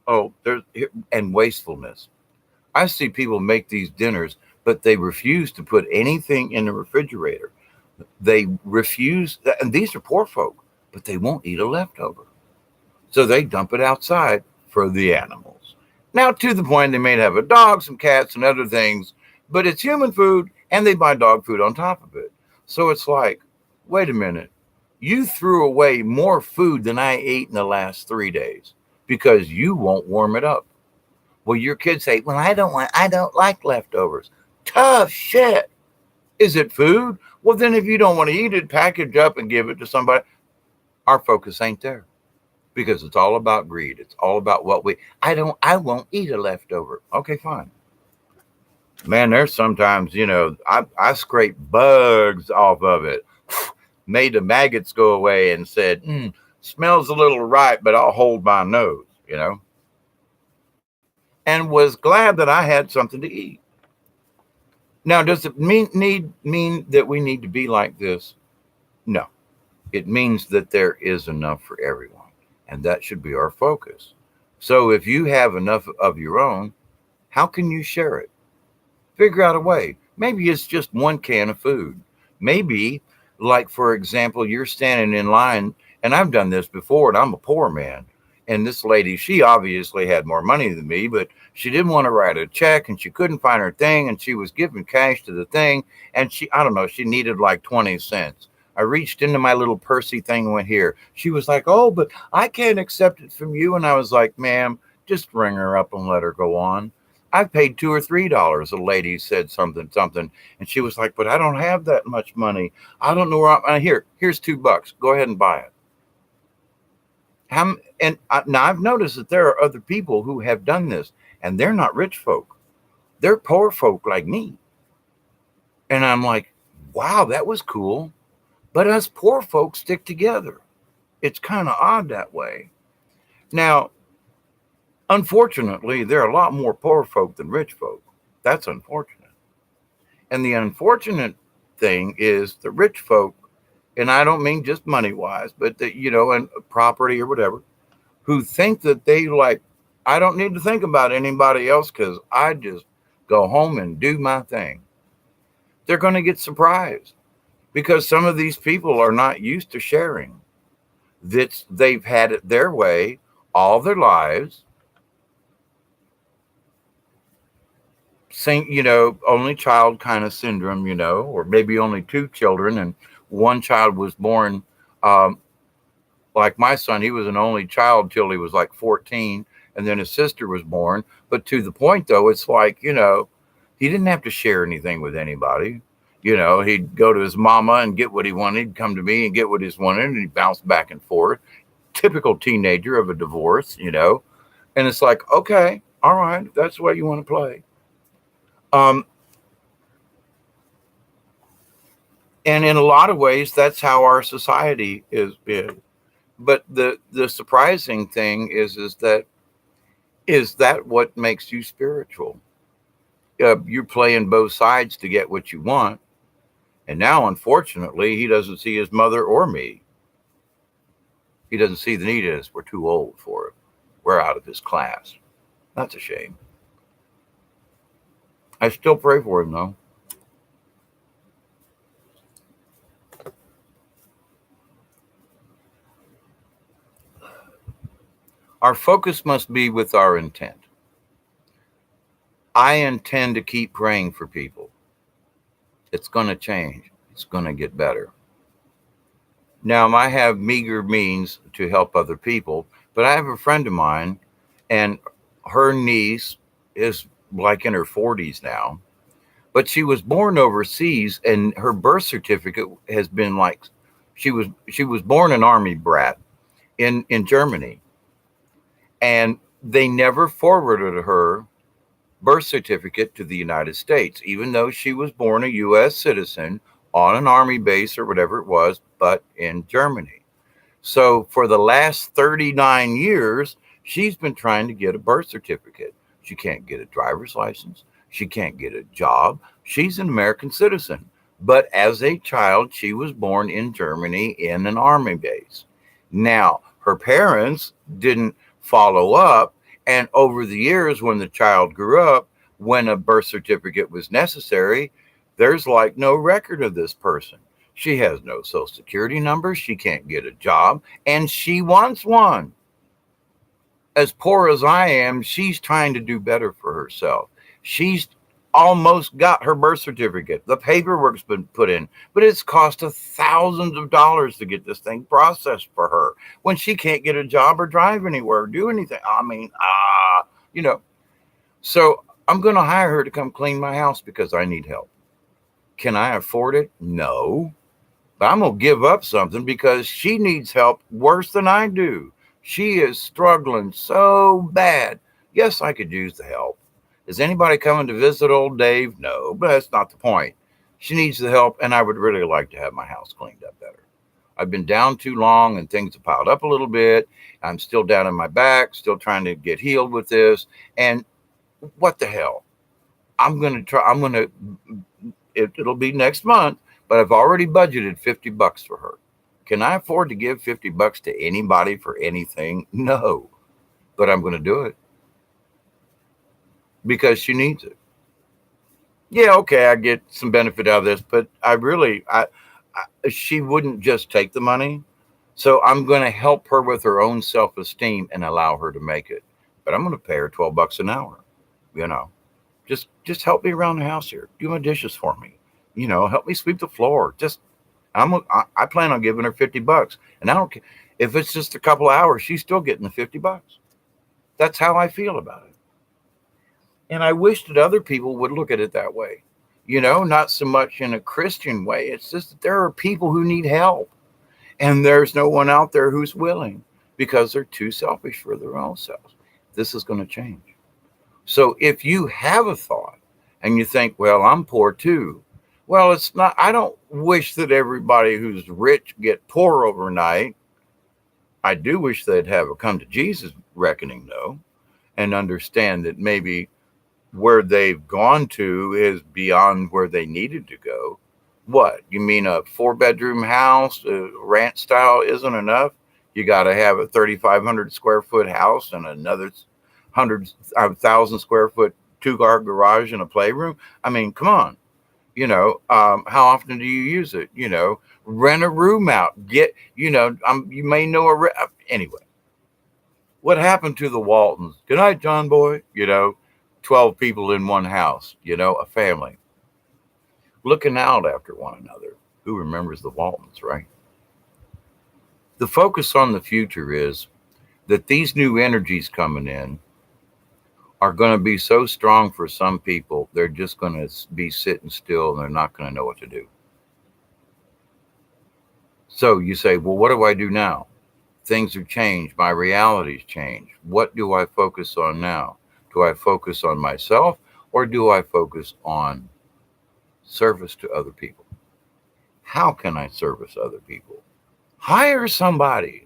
and wastefulness. I see people make these dinners, but they refuse to put anything in the refrigerator. They refuse, and these are poor folk, but they won't eat a leftover. So they dump it outside for the animals. Now, to the point, they may have a dog, some cats, and other things, but it's human food, and they buy dog food on top of it. So it's like, wait a minute, you threw away more food than I ate in the last 3 days because you won't warm it up. Well, your kids say, well, I don't like leftovers. Tough shit. Is it food? Well, then if you don't want to eat it, package up and give it to somebody. Our focus ain't there because it's all about greed. It's all about what I won't eat a leftover. Okay, fine. Man, there's sometimes, I scrape bugs off of it, made the maggots go away and said, smells a little right, but I'll hold my nose, and was glad that I had something to eat. Now, does it mean that we need to be like this? No. It means that there is enough for everyone, and that should be our focus. So if you have enough of your own, how can you share it? Figure out a way. Maybe it's just one can of food. Maybe, like, for example, you're standing in line, and I've done this before, and I'm a poor man. And this lady, she obviously had more money than me, but she didn't want to write a check and she couldn't find her thing. And she was giving cash to the thing. And I don't know, she needed like 20 cents. I reached into my little pursy thing and went here. She was like, oh, but I can't accept it from you. And I was like, ma'am, just ring her up and let her go on. I paid $2 or $3. A lady said something. And she was like, but I don't have that much money. I don't know where here's $2. Go ahead and buy it. Now I've noticed that there are other people who have done this, and they're not rich folk. They're poor folk like me. And I'm like, wow, that was cool. But us poor folks stick together. It's kind of odd that way. Now, unfortunately, there are a lot more poor folk than rich folk. That's unfortunate. And the unfortunate thing is the rich folk, and I don't mean just money-wise, but and property or whatever, who think that I don't need to think about anybody else because I just go home and do my thing. They're going to get surprised because some of these people are not used to sharing. They've had it their way all their lives. Only child kind of syndrome, or maybe only two children, and one child was born, like my son, he was an only child till he was like 14, and then his sister was born. But to the point, though, it's like, he didn't have to share anything with anybody. He'd go to his mama and get what he wanted, he'd come to me and get what he wanted, and he bounced back and forth. Typical teenager of a divorce, and it's like, okay, all right, if that's the way you want to play. And in a lot of ways, that's how our society is. But the surprising thing is that what makes you spiritual? You're playing both sides to get what you want. And now, unfortunately, he doesn't see his mother or me. He doesn't see the need in us. We're too old for it. We're out of his class. That's a shame. I still pray for him, though. Our focus must be with our intent. I intend to keep praying for people. It's going to change. It's going to get better. Now, I have meager means to help other people, but I have a friend of mine, and her niece is like in her 40s now, but she was born overseas, and her birth certificate has been like, she was born an army brat in Germany. And they never forwarded her birth certificate to the United States, even though she was born a U.S. citizen on an army base or whatever it was, but in Germany. So for the last 39 years, she's been trying to get a birth certificate. She can't get a driver's license. She can't get a job. She's an American citizen. But as a child, she was born in Germany in an army base. Now, her parents didn't follow up, and over the years when the child grew up, when a birth certificate was necessary, there's like no record of this person. She has no social security number. She can't get a job, and she wants one. As poor as I am, she's trying to do better for herself. She's almost got her birth certificate. The paperwork's been put in, but it's cost her thousands of dollars to get this thing processed for her when she can't get a job or drive anywhere or do anything. I mean, you know, so I'm going to hire her to come clean my house because I need help. Can I afford it? No, but I'm going to give up something because she needs help worse than I do. She is struggling so bad. Yes, I could use the help. Is anybody coming to visit old Dave? No, but that's not the point. She needs the help, and I would really like to have my house cleaned up better. I've been down too long, and things have piled up a little bit. I'm still down in my back, still trying to get healed with this. And what the hell? I'm going to try. It'll be next month, but I've already budgeted $50 for her. Can I afford to give $50 to anybody for anything? No, but I'm going to do it because she needs it. Yeah, okay, I get some benefit out of this, but she wouldn't just take the money. So I'm going to help her with her own self-esteem and allow her to make it. But I'm going to pay her $12 an hour. Just help me around the house here. Do my dishes for me. Help me sweep the floor. I plan on giving her $50, and I don't care if it's just a couple of hours. She's still getting the $50. That's how I feel about it. And I wish that other people would look at it that way. Not so much in a Christian way. It's just that there are people who need help, and there's no one out there who's willing because they're too selfish for their own selves. This is going to change. So if you have a thought and you think, well, I'm poor too. Well, it's not. I don't wish that everybody who's rich get poor overnight. I do wish they'd have a come to Jesus reckoning, though, and understand that maybe where they've gone to is beyond where they needed to go. What? You mean a 4-bedroom house, ranch style isn't enough? You got to have a 3,500 square foot house and another 1,000 square foot 2-car garage and a playroom. I mean, come on. How often do you use it? Rent a room out. You may know anyway. What happened to the Waltons? Good night, John Boy. 12 people in one house, a family looking out after one another. Who remembers the Waltons, right? The focus on the future is that these new energies coming in are going to be so strong for some people, they're just going to be sitting still and they're not going to know what to do. So you say, well, what do I do now? Things have changed. My reality's changed. What do I focus on now? Do I focus on myself or do I focus on service to other people? How can I service other people? Hire somebody.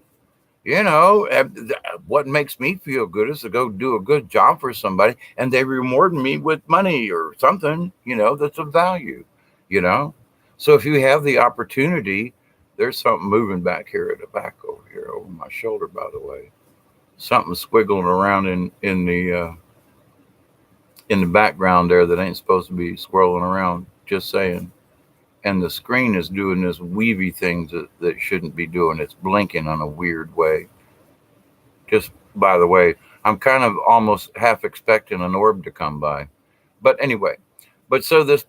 What makes me feel good is to go do a good job for somebody and they reward me with money or something, that's of value, So if you have the opportunity, there's something moving back here at the back over here over my shoulder, by the way. Something squiggling around in the background there that ain't supposed to be swirling around, just saying. And the screen is doing this weavy thing that shouldn't be doing. It's blinking in a weird way. Just by the way, I'm kind of almost half expecting an orb to come by. But anyway, so this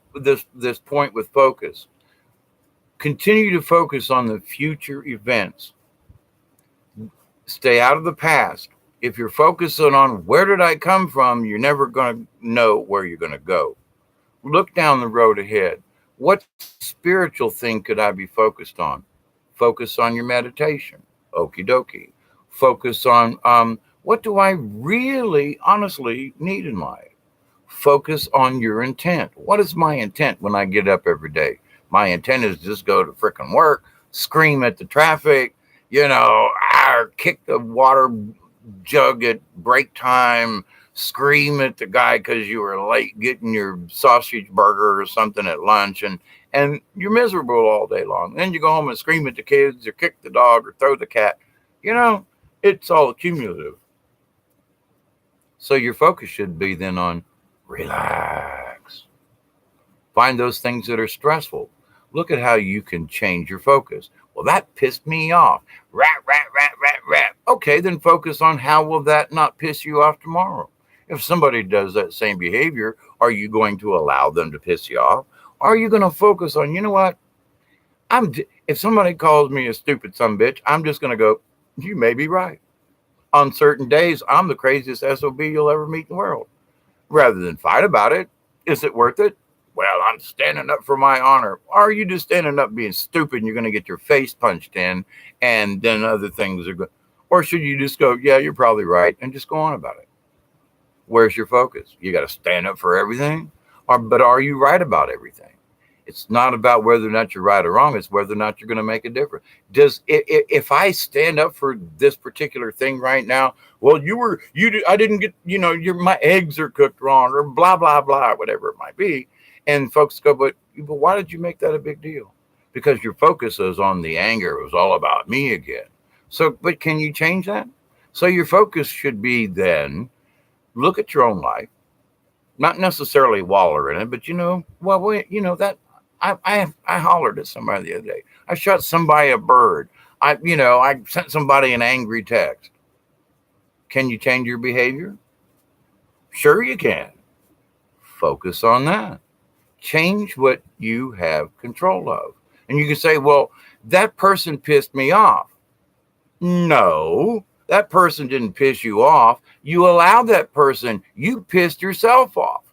point with focus. Continue to focus on the future events. Stay out of the past. If you're focusing on where did I come from, you're never going to know where you're going to go. Look down the road ahead. What spiritual thing could I be focused on? Focus on your meditation. Okie dokie. Focus on what do I really, honestly need in life? Focus on your intent. What is my intent when I get up every day? My intent is just go to frickin' work, scream at the traffic, kick the water jug at break time, scream at the guy because you were late getting your sausage burger or something at lunch, and you're miserable all day long. Then you go home and scream at the kids or kick the dog or throw the cat. It's all cumulative. So your focus should be then on Relax. Find those things that are stressful. Look at how you can change your focus. Well, that pissed me off. Rat, rat, rat, rat, rat. Okay, then focus on how will that not piss you off tomorrow. If somebody does that same behavior, are you going to allow them to piss you off? Are you going to focus on, you know what? If somebody calls me a stupid son of a bitch, I'm just going to go, you may be right. On certain days, I'm the craziest SOB you'll ever meet in the world. Rather than fight about it, is it worth it? Well, I'm standing up for my honor. Are you just standing up being stupid and you're going to get your face punched in and then other things are good? Or should you just go, yeah, you're probably right, and just go on about it? Where's your focus? You got to stand up for everything? But are you right about everything? It's not about whether or not you're right or wrong. It's whether or not you're going to make a difference. If I stand up for this particular thing right now, well, I didn't get, my eggs are cooked wrong or blah, blah, blah, whatever it might be. And folks go, but why did you make that a big deal? Because your focus is on the anger. It was all about me again. So, but can you change that? So your focus should be then look at your own life, not necessarily waller in it, but that I hollered at somebody the other day. I shot somebody a bird. I sent somebody an angry text. Can you change your behavior? Sure you can. Focus on that. Change what you have control of. And you can say, well, that person pissed me off. No, that person didn't piss you off. You allowed that person. You pissed yourself off.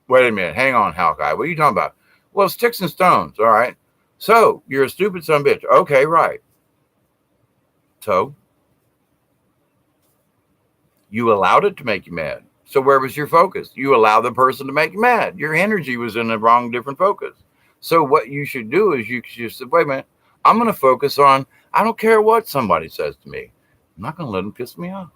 Wait a minute. Hang on, Hawkeye. What are you talking about? Well, sticks and stones. All right. So you're a stupid son of a bitch. Okay, right. So you allowed it to make you mad. So where was your focus? You allow the person to make you mad. Your energy was in the wrong, different focus. So what you should do is you should say, wait a minute, I'm going to focus on, I don't care what somebody says to me. I'm not going to let them piss me off.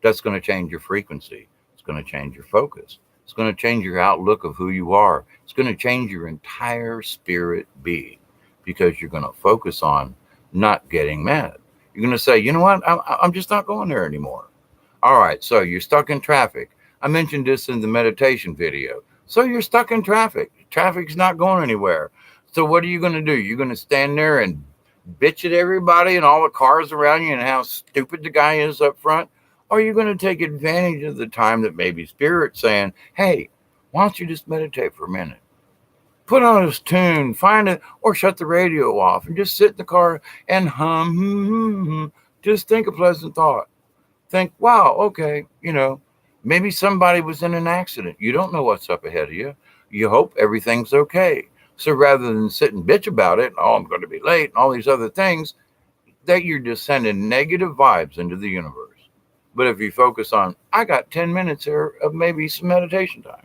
That's going to change your frequency. It's going to change your focus. It's going to change your outlook of who you are. It's going to change your entire spirit being because you're going to focus on not getting mad. You're going to say, you know what? I'm just not going there anymore. All right. So you're stuck in traffic. I mentioned this in the meditation video. So you're stuck in traffic. Traffic's not going anywhere. So what are you going to do? You're going to stand there and bitch at everybody and all the cars around you and how stupid the guy is up front? Or are you going to take advantage of the time that maybe Spirit's saying, hey, why don't you just meditate for a minute? Put on this tune, find it, or shut the radio off and just sit in the car and hum. Just think a pleasant thought. Think, wow, okay, maybe somebody was in an accident. You don't know what's up ahead of you. You hope everything's okay. So rather than sit and bitch about it, oh, I'm going to be late and all these other things, that you're just sending negative vibes into the universe. But if you focus on, I got 10 minutes here of maybe some meditation time,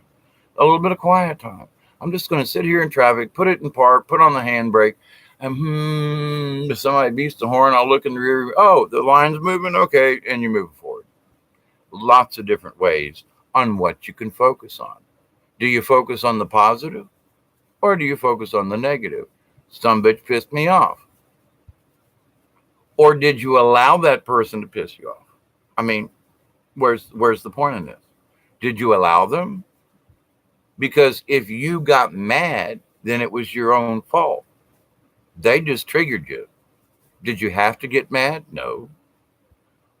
a little bit of quiet time. I'm just going to sit here in traffic, put it in park, put on the handbrake, and if somebody beats the horn, I'll look in the rear. Oh, the line's moving. Okay. And you move forward. Lots of different ways on what you can focus on. Do you focus on the positive or do you focus on the negative? Some bitch pissed me off. Or did you allow that person to piss you off? I mean, where's the point in this? Did you allow them? Because if you got mad, then it was your own fault. They just triggered you. Did you have to get mad? No.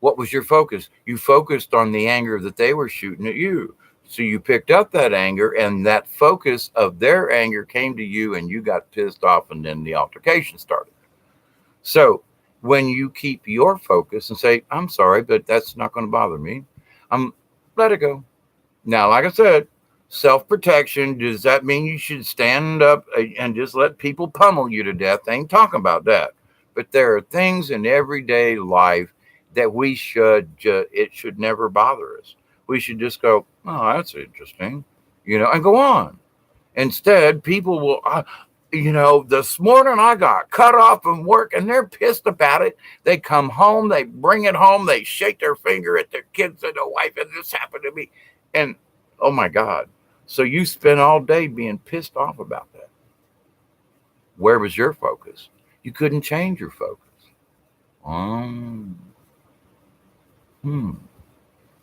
What was your focus? You focused on the anger that they were shooting at you. So you picked up that anger, and that focus of their anger came to you, and you got pissed off, and then the altercation started. So when you keep your focus and say, I'm sorry, but that's not going to bother me, let it go. Now, like I said, self-protection, does that mean you should stand up and just let people pummel you to death? I ain't talking about that. But there are things in everyday life that it should never bother us. We should just go, oh, that's interesting, and go on. Instead, people will, this morning I got cut off from work and they're pissed about it. They come home, they bring it home, they shake their finger at their kids and their wife, and this happened to me. And oh my God. So you spend all day being pissed off about that. Where was your focus? You couldn't change your focus.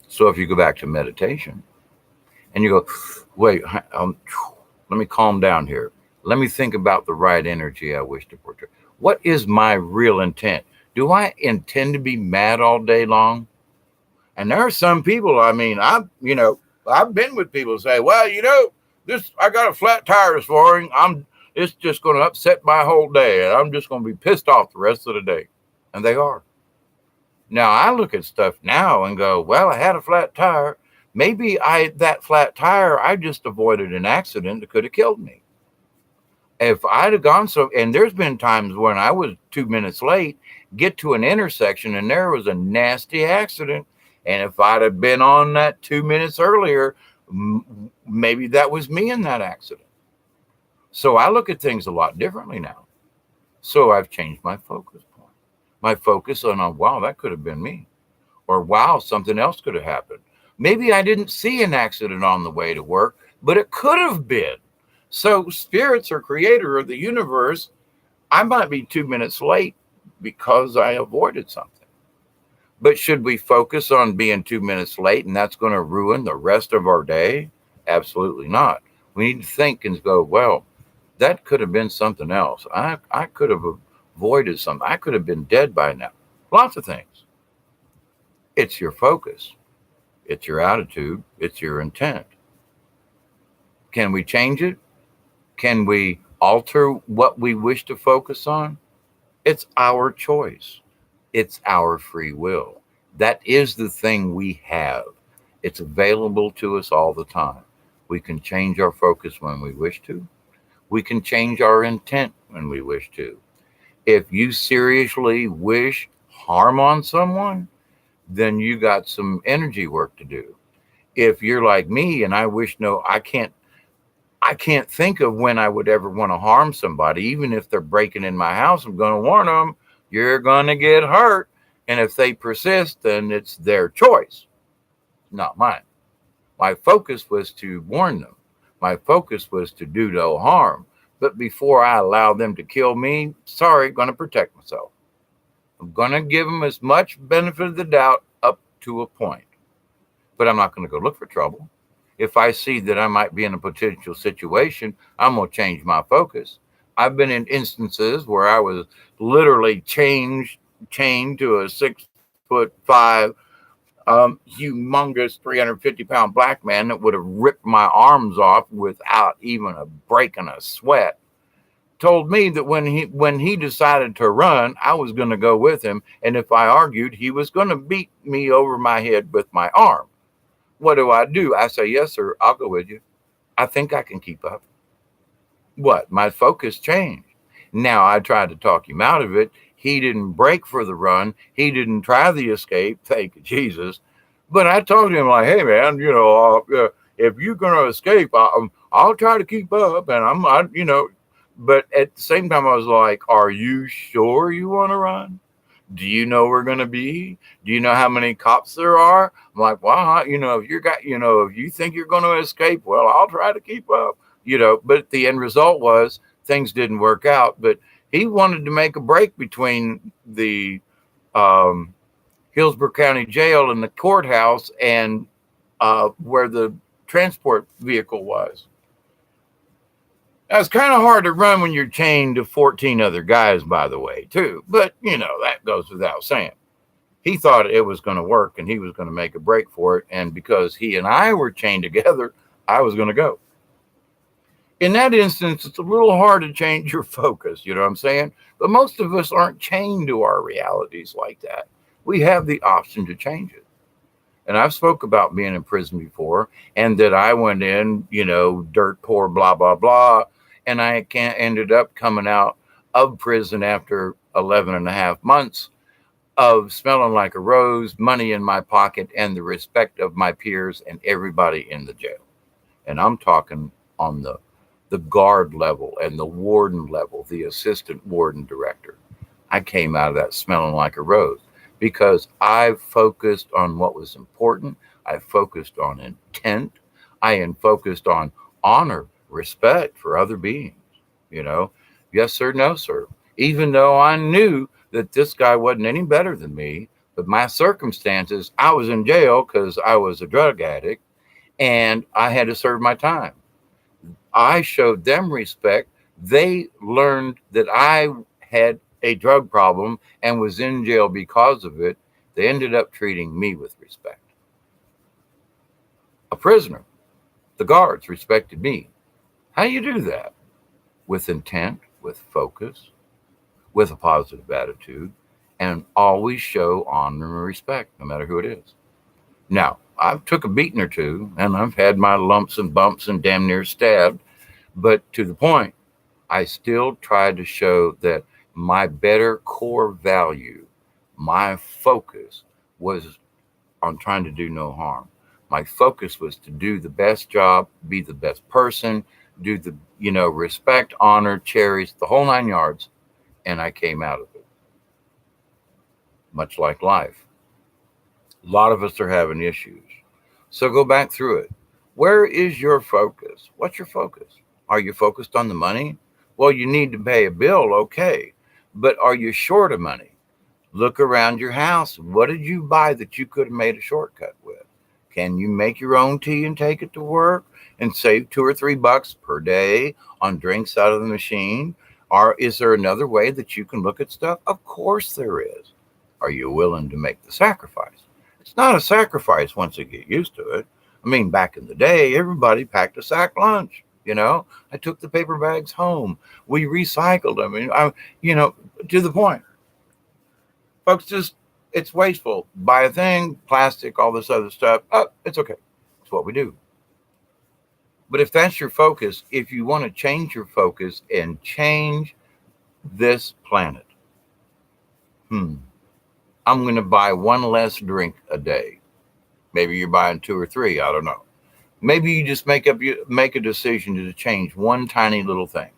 So if you go back to meditation and you go, wait, let me calm down here. Let me think about the right energy I wish to portray. What is my real intent? Do I intend to be mad all day long? And there are some people, I mean, I've been with people who say, well, this, I got a flat tire this morning. It's just going to upset my whole day. And I'm just going to be pissed off the rest of the day. And they are. Now I look at stuff now and go, well, I had a flat tire. Maybe that flat tire, I just avoided an accident that could have killed me. If I'd have gone and there's been times when I was 2 minutes late, get to an intersection and there was a nasty accident. And if I'd have been on that 2 minutes earlier, maybe that was me in that accident. So I look at things a lot differently now. So I've changed my focus point. My focus on, wow, that could have been me. Or, wow, something else could have happened. Maybe I didn't see an accident on the way to work, but it could have been. So spirits or creator of the universe, I might be 2 minutes late because I avoided something. But should we focus on being 2 minutes late and that's going to ruin the rest of our day? Absolutely not. We need to think and go, well, that could have been something else. I could have avoided something. I could have been dead by now. Lots of things. It's your focus. It's your attitude. It's your intent. Can we change it? Can we alter what we wish to focus on? It's our choice. It's our free will. That is the thing we have. It's available to us all the time. We can change our focus when we wish to. We can change our intent when we wish to. If you seriously wish harm on someone, then you got some energy work to do. If you're like me and I wish I can't think of when I would ever want to harm somebody, even if they're breaking in my house, I'm going to warn them, you're going to get hurt. And if they persist, then it's their choice, not mine. My focus was to warn them. My focus was to do no harm. But before I allow them to kill me, going to protect myself. I'm going to give them as much benefit of the doubt up to a point. But I'm not going to go look for trouble. If I see that I might be in a potential situation, I'm going to change my focus. I've been in instances where I was literally chained to a 6'5", humongous 350-pound black man that would have ripped my arms off without even a break in a sweat. Told me that when he decided to run, I was going to go with him, and if I argued, he was going to beat me over my head with my arm. What do? I say, yes, sir, I'll go with you. I think I can keep up. What? My focus changed. Now I tried to talk him out of it. He didn't break for the run. He didn't try the escape. Thank Jesus. But I told him, like, hey, man, if you're going to escape, I'll try to keep up. And but at the same time, I was like, are you sure you want to run? Do you know where we're going to be? Do you know how many cops there are? I'm like, well, if you think you're going to escape, well, I'll try to keep up, but the end result was things didn't work out. But he wanted to make a break between the Hillsborough County Jail and the courthouse and where the transport vehicle was. Now, it's kind of hard to run when you're chained to 14 other guys, by the way, too. But, that goes without saying. He thought it was going to work and he was going to make a break for it. And because he and I were chained together, I was going to go. In that instance, it's a little hard to change your focus, you know what I'm saying? But most of us aren't chained to our realities like that. We have the option to change it. And I've spoke about being in prison before and that I went in, dirt poor, blah, blah, blah. And I ended up coming out of prison after 11 and a half months of smelling like a rose, money in my pocket, and the respect of my peers and everybody in the jail. And I'm talking on the guard level and the warden level, the assistant warden director. I came out of that smelling like a rose because I focused on what was important. I focused on intent. I focused on honor, respect for other beings, yes, sir, no, sir. Even though I knew that this guy wasn't any better than me, but my circumstances, I was in jail because I was a drug addict and I had to serve my time. I showed them respect. They learned that I had a drug problem and was in jail because of it. They ended up treating me with respect. A prisoner. The guards respected me. How do you do that? With intent, with focus, with a positive attitude, and always show honor and respect, no matter who it is. Now, I've took a beating or two, and I've had my lumps and bumps and damn near stabbed, but to the point, I still tried to show that my better core value, my focus was on trying to do no harm. My focus was to do the best job, be the best person, do the, respect, honor, cherish, the whole 9 yards. And I came out of it, much like life. A lot of us are having issues. So go back through it. Where is your focus? What's your focus? Are you focused on the money? Well, you need to pay a bill, okay. But are you short of money? Look around your house. What did you buy that you could have made a shortcut with? Can you make your own tea and take it to work and save $2 or $3 per day on drinks out of the machine? Or is there another way that you can look at stuff? Of course there is. Are you willing to make the sacrifice? It's not a sacrifice once you get used to it. I mean, back in the day, everybody packed a sack lunch. I took the paper bags home. We recycled them. To the point. Folks, it's wasteful. Buy a thing, plastic, all this other stuff. Oh, it's okay. It's what we do. But if that's your focus, if you want to change your focus and change this planet, I'm going to buy one less drink a day. Maybe you're buying 2 or 3. I don't know. Maybe you just make a decision to change one tiny little thing.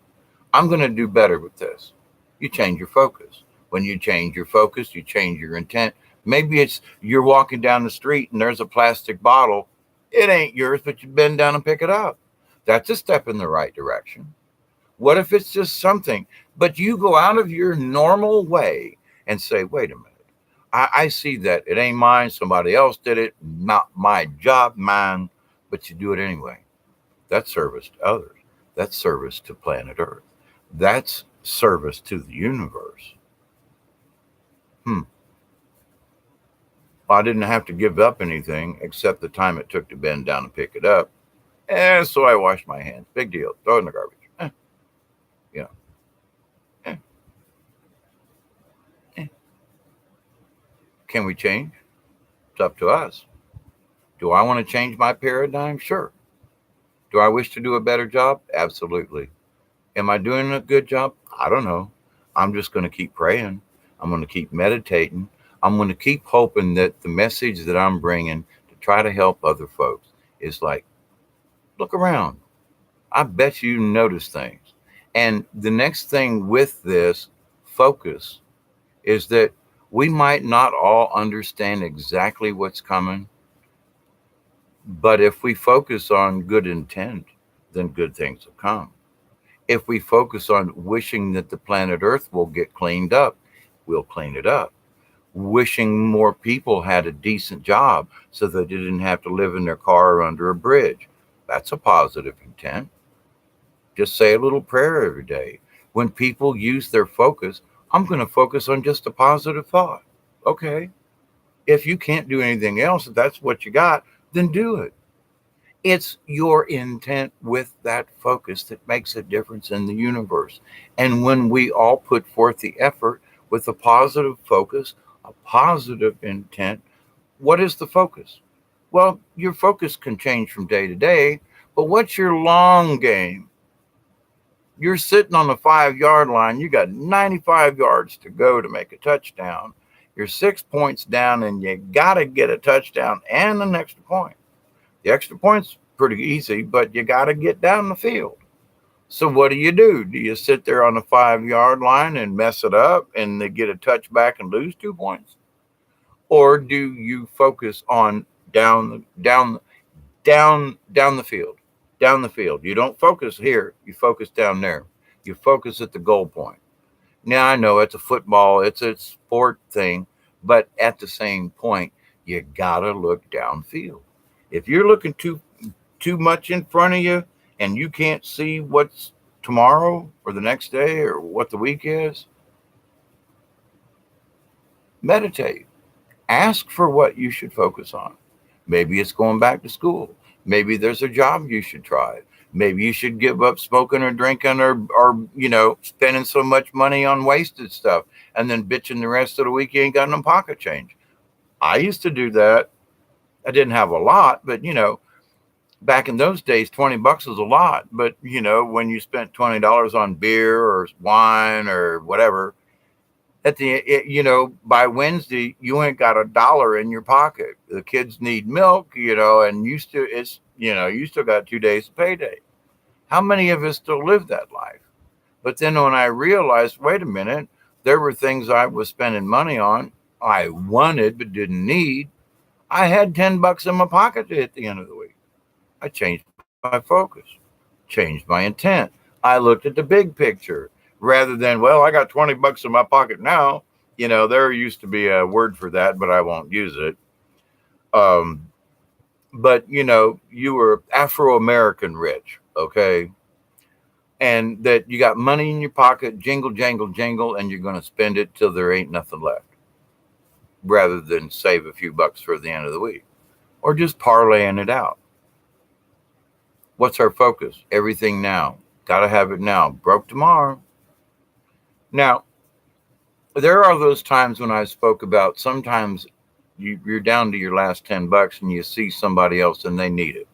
I'm going to do better with this. You change your focus. When you change your focus, you change your intent. Maybe it's you're walking down the street and there's a plastic bottle. It ain't yours, but you bend down and pick it up. That's a step in the right direction. What if it's just something, but you go out of your normal way and say, wait a minute. I see that it ain't mine. Somebody else did it. Not my job, mine, but you do it anyway. That's service to others. That's service to planet Earth. That's service to the universe. Well, I didn't have to give up anything except the time it took to bend down and pick it up. And so I washed my hands. Big deal. Throw it in the garbage. You know. Can we change? It's up to us. Do I want to change my paradigm? Sure. Do I wish to do a better job? Absolutely. Am I doing a good job? I don't know. I'm just going to keep praying. I'm going to keep meditating. I'm going to keep hoping that the message that I'm bringing to try to help other folks is like, look around. I bet you notice things. And the next thing with this focus is that we might not all understand exactly what's coming, but if we focus on good intent, then good things will come. If we focus on wishing that the planet Earth will get cleaned up, we'll clean it up. Wishing more people had a decent job so that they didn't have to live in their car or under a bridge. That's a positive intent. Just say a little prayer every day. When people use their focus, I'm going to focus on just a positive thought. Okay. If you can't do anything else, if that's what you got, then do it. It's your intent with that focus that makes a difference in the universe. And when we all put forth the effort with a positive focus, a positive intent, what is the focus? Well, your focus can change from day to day, but what's your long game? You're sitting on the 5-yard line. You got 95 yards to go to make a touchdown. You're 6 points down, and you got to get a touchdown and an extra point. The extra point's pretty easy, but you got to get down the field. So what do? Do you sit there on the 5-yard line and mess it up and they get a touchback and lose 2 points? Or do you focus on down the field? Down the field. You don't focus here. You focus down there. You focus at the goal point. Now, I know it's a football, it's a sport thing, but at the same point, you got to look downfield. If you're looking too much in front of you and you can't see what's tomorrow or the next day or what the week is, meditate. Ask for what you should focus on. Maybe it's going back to school. Maybe there's a job you should try. Maybe you should give up smoking or drinking or spending so much money on wasted stuff and then bitching the rest of the week you ain't got no pocket change. I used to do that. I didn't have a lot, but back in those days, $20 was a lot. But when you spent $20 on beer or wine or whatever, by Wednesday, you ain't got $1 in your pocket. The kids need milk, and you still got 2 days of payday. How many of us still live that life? But then when I realized, wait a minute, there were things I was spending money on, I wanted but didn't need. I had $10 in my pocket at the end of the week. I changed my focus, changed my intent. I looked at the big picture rather than, well, I got $20 in my pocket now. There used to be a word for that, but I won't use it. But you were Afro-American rich, okay? And that you got money in your pocket, jingle, jangle, jingle, and you're going to spend it till there ain't nothing left, rather than save a few bucks for the end of the week or just parlaying it out. What's our focus? Everything now. Got to have it now. Broke tomorrow. Now, there are those times when I spoke about sometimes you're down to your last $10 and you see somebody else and they need it.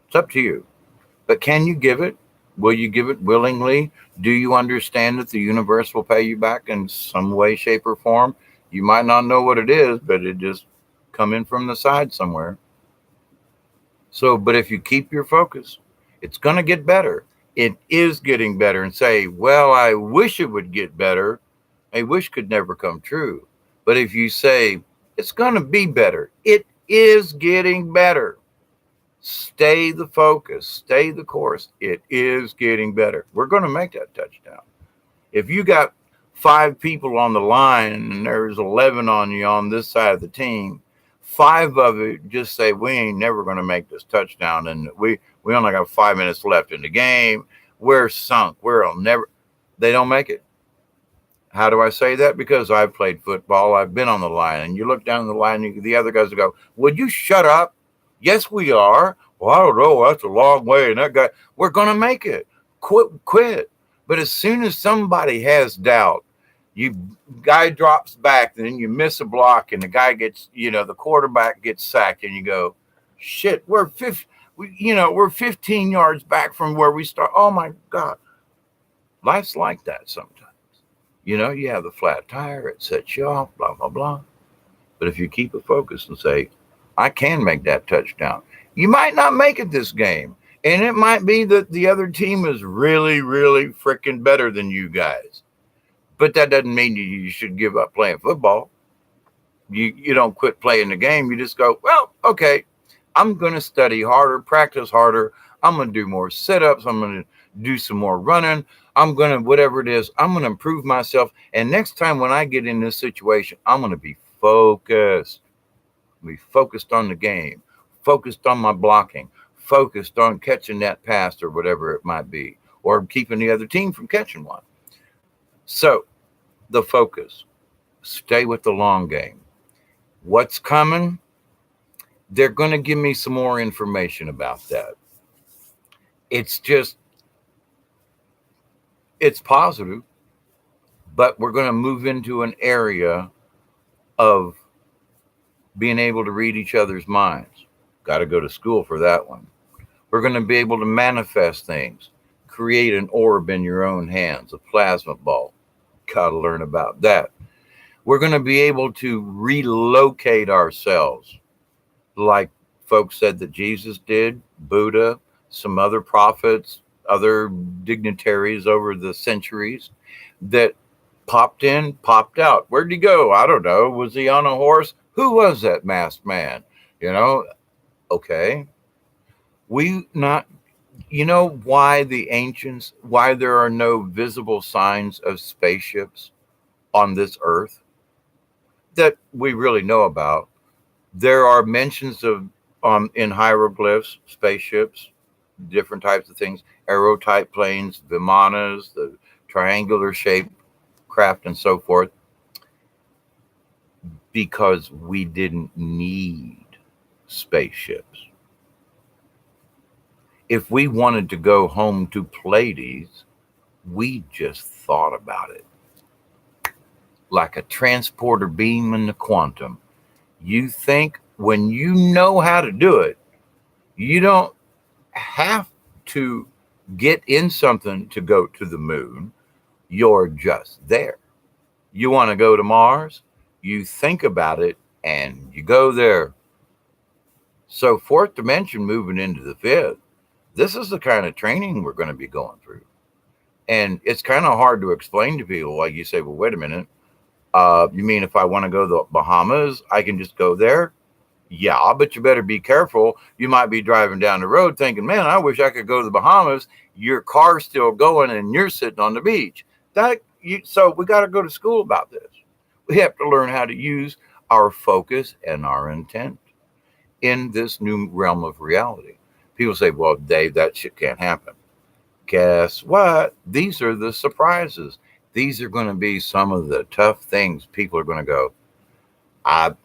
It's up to you. But can you give it? Will you give it willingly? Do you understand that the universe will pay you back in some way, shape, or form? You might not know what it is, but it just come in from the side somewhere. So, but if you keep your focus, it's going to get better. It is getting better. And say, well, I wish it would get better. A wish could never come true. But if you say, it's going to be better, it is getting better. Stay the focus, stay the course. It is getting better. We're going to make that touchdown. If you got 5 people on the line and there's 11 on you on this side of the team, 5 of it just say, we ain't never going to make this touchdown. And we only got 5 minutes left in the game. We're sunk. They don't make it. How do I say that? Because I've played football. I've been on the line. And you look down the line, the other guys will go, would you shut up? Yes, we are. Well, I don't know. That's a long way. And that guy, we're going to make it. Quit. But as soon as somebody has doubt, guy drops back, and then you miss a block, and the guy gets, the quarterback gets sacked, and you go, shit, we're 15 yards back from where we start. Oh my God. Life's like that sometimes. You have the flat tire, it sets you off, blah, blah, blah. But if you keep it focused and say, I can make that touchdown. You might not make it this game. And it might be that the other team is really, really freaking better than you guys. But that doesn't mean you should give up playing football. You don't quit playing the game. You just go, well, okay, I'm going to study harder, practice harder. I'm going to do more sit-ups. I'm going to do some more running. I'm going to, whatever it is, I'm going to improve myself. And next time when I get in this situation, I'm going to be focused. Be focused on the game, focused on my blocking, focused on catching that pass or whatever it might be, or keeping the other team from catching one. So the focus, stay with the long game. What's coming? They're going to give me some more information about that. It's positive, but we're going to move into an area of being able to read each other's minds. Got to go to school for that one. We're going to be able to manifest things, create an orb in your own hands, a plasma ball. Got to learn about that. We're going to be able to relocate ourselves, like folks said that Jesus did, Buddha, some other prophets, other dignitaries over the centuries that popped in, popped out. Where'd he go? I don't know. Was he on a horse? Who was that masked man? Okay. Why the ancients, why there are no visible signs of spaceships on this earth that we really know about? There are mentions of in hieroglyphs, spaceships, different types of things, aero type planes, vimanas, the triangular shaped craft, and so forth, because we didn't need spaceships. If we wanted to go home to Pleiades, we just thought about it. Like a transporter beam in the quantum. You think when you know how to do it, you don't have to get in something to go to the moon. You're just there. You want to go to Mars? You think about it and you go there. So, fourth dimension moving into the fifth, this is the kind of training we're going to be going through. And it's kind of hard to explain to people. Like you say, well, wait a minute. You mean if I want to go to the Bahamas, I can just go there? Yeah, but you better be careful. You might be driving down the road thinking, man, I wish I could go to the Bahamas. Your car's still going and you're sitting on the beach. So we got to go to school about this. We have to learn how to use our focus and our intent in this new realm of reality. People say, well, Dave, that shit can't happen. Guess what? These are the surprises. These are going to be some of the tough things. People are going to go,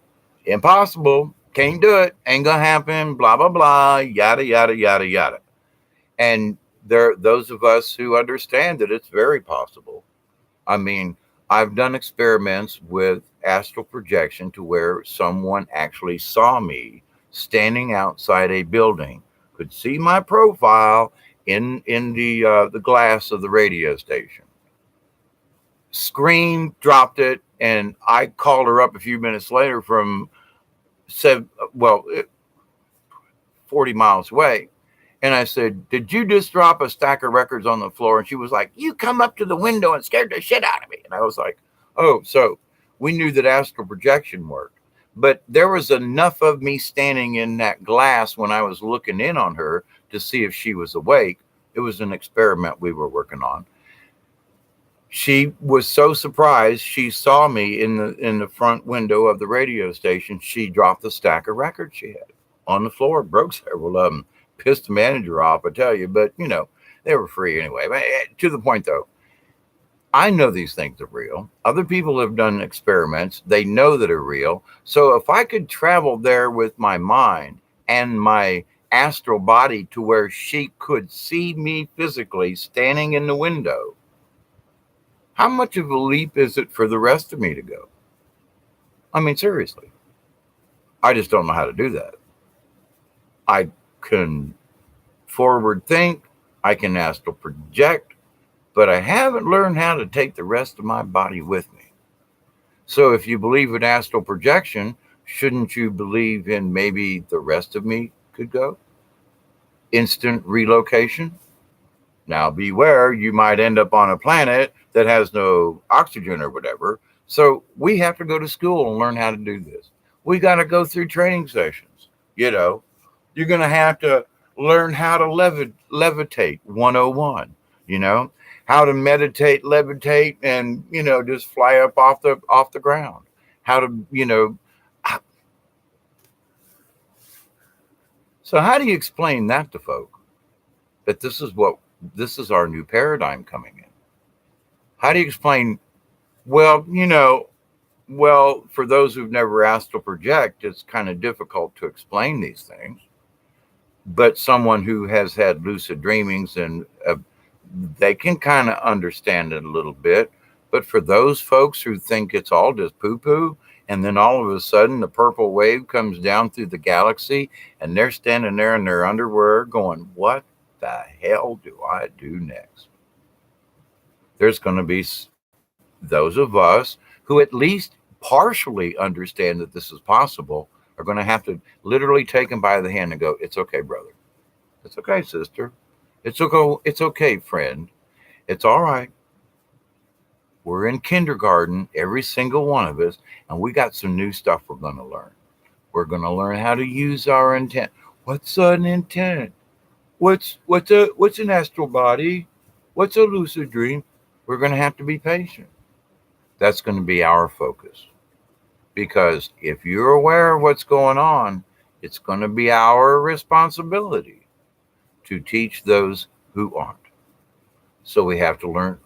impossible, can't do it, ain't going to happen, blah, blah, blah, yada, yada, yada, yada. And those of us who understand that it's very possible. I mean, I've done experiments with astral projection to where someone actually saw me standing outside a building, could see my profile in the glass of the radio station. Screamed, dropped it, and I called her up a few minutes later from 40 miles away. And I said, did you just drop a stack of records on the floor? And she was like, you come up to the window and scared the shit out of me. And I was like, oh, so we knew that astral projection worked. But there was enough of me standing in that glass when I was looking in on her to see if she was awake. It was an experiment we were working on. She was so surprised. She saw me in the front window of the radio station. She dropped the stack of records she had on the floor, broke several of them, pissed the manager off, I tell you. But, they were free anyway. But to the point, though, I know these things are real. Other people have done experiments. They know that are real. So if I could travel there with my mind and my astral body to where she could see me physically standing in the window, how much of a leap is it for the rest of me to go? I mean, seriously. I just don't know how to do that. I can forward think, I can astral project, but I haven't learned how to take the rest of my body with me. So if you believe in astral projection, shouldn't you believe in maybe the rest of me could go? Instant relocation? Now beware, you might end up on a planet that has no oxygen or whatever. So we have to go to school and learn how to do this. We got to go through training sessions. You're going to have to learn how to levitate 101, how to meditate, levitate, and, just fly up off the ground. How to, So how do you explain that to folk? That this is our new paradigm coming in. How do you explain, for those who've never astral project, it's kind of difficult to explain these things. But someone who has had lucid dreamings and they can kind of understand it a little bit. But for those folks who think it's all just poo-poo, and then all of a sudden the purple wave comes down through the galaxy and they're standing there in their underwear going, what the hell do I do next? There's going to be those of us who at least partially understand that this is possible are going to have to literally take him by the hand and go, it's okay, brother. It's okay, sister. It's okay, friend. It's all right. We're in kindergarten, every single one of us, and we got some new stuff we're going to learn. We're going to learn how to use our intent. What's an intent? What's an astral body? What's a lucid dream? We're going to have to be patient. That's going to be our focus. Because if you're aware of what's going on, It's going to be our responsibility to teach those who aren't. So we have to learn.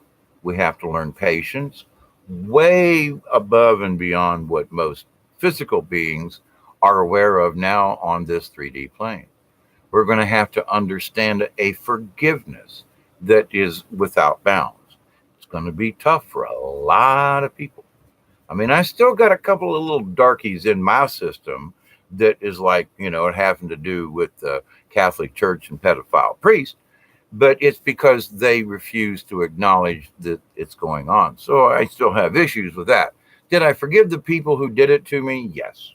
We have to learn patience, way above and beyond what most physical beings are aware of now on this 3D plane. We're going to have to understand a forgiveness that is without bounds. It's going to be tough for a lot of people. I mean, I still got a couple of little darkies in my system that is like, it having to do with the Catholic Church and pedophile priests, but it's because they refuse to acknowledge that it's going on. So I still have issues with that. Did I forgive the people who did it to me? Yes.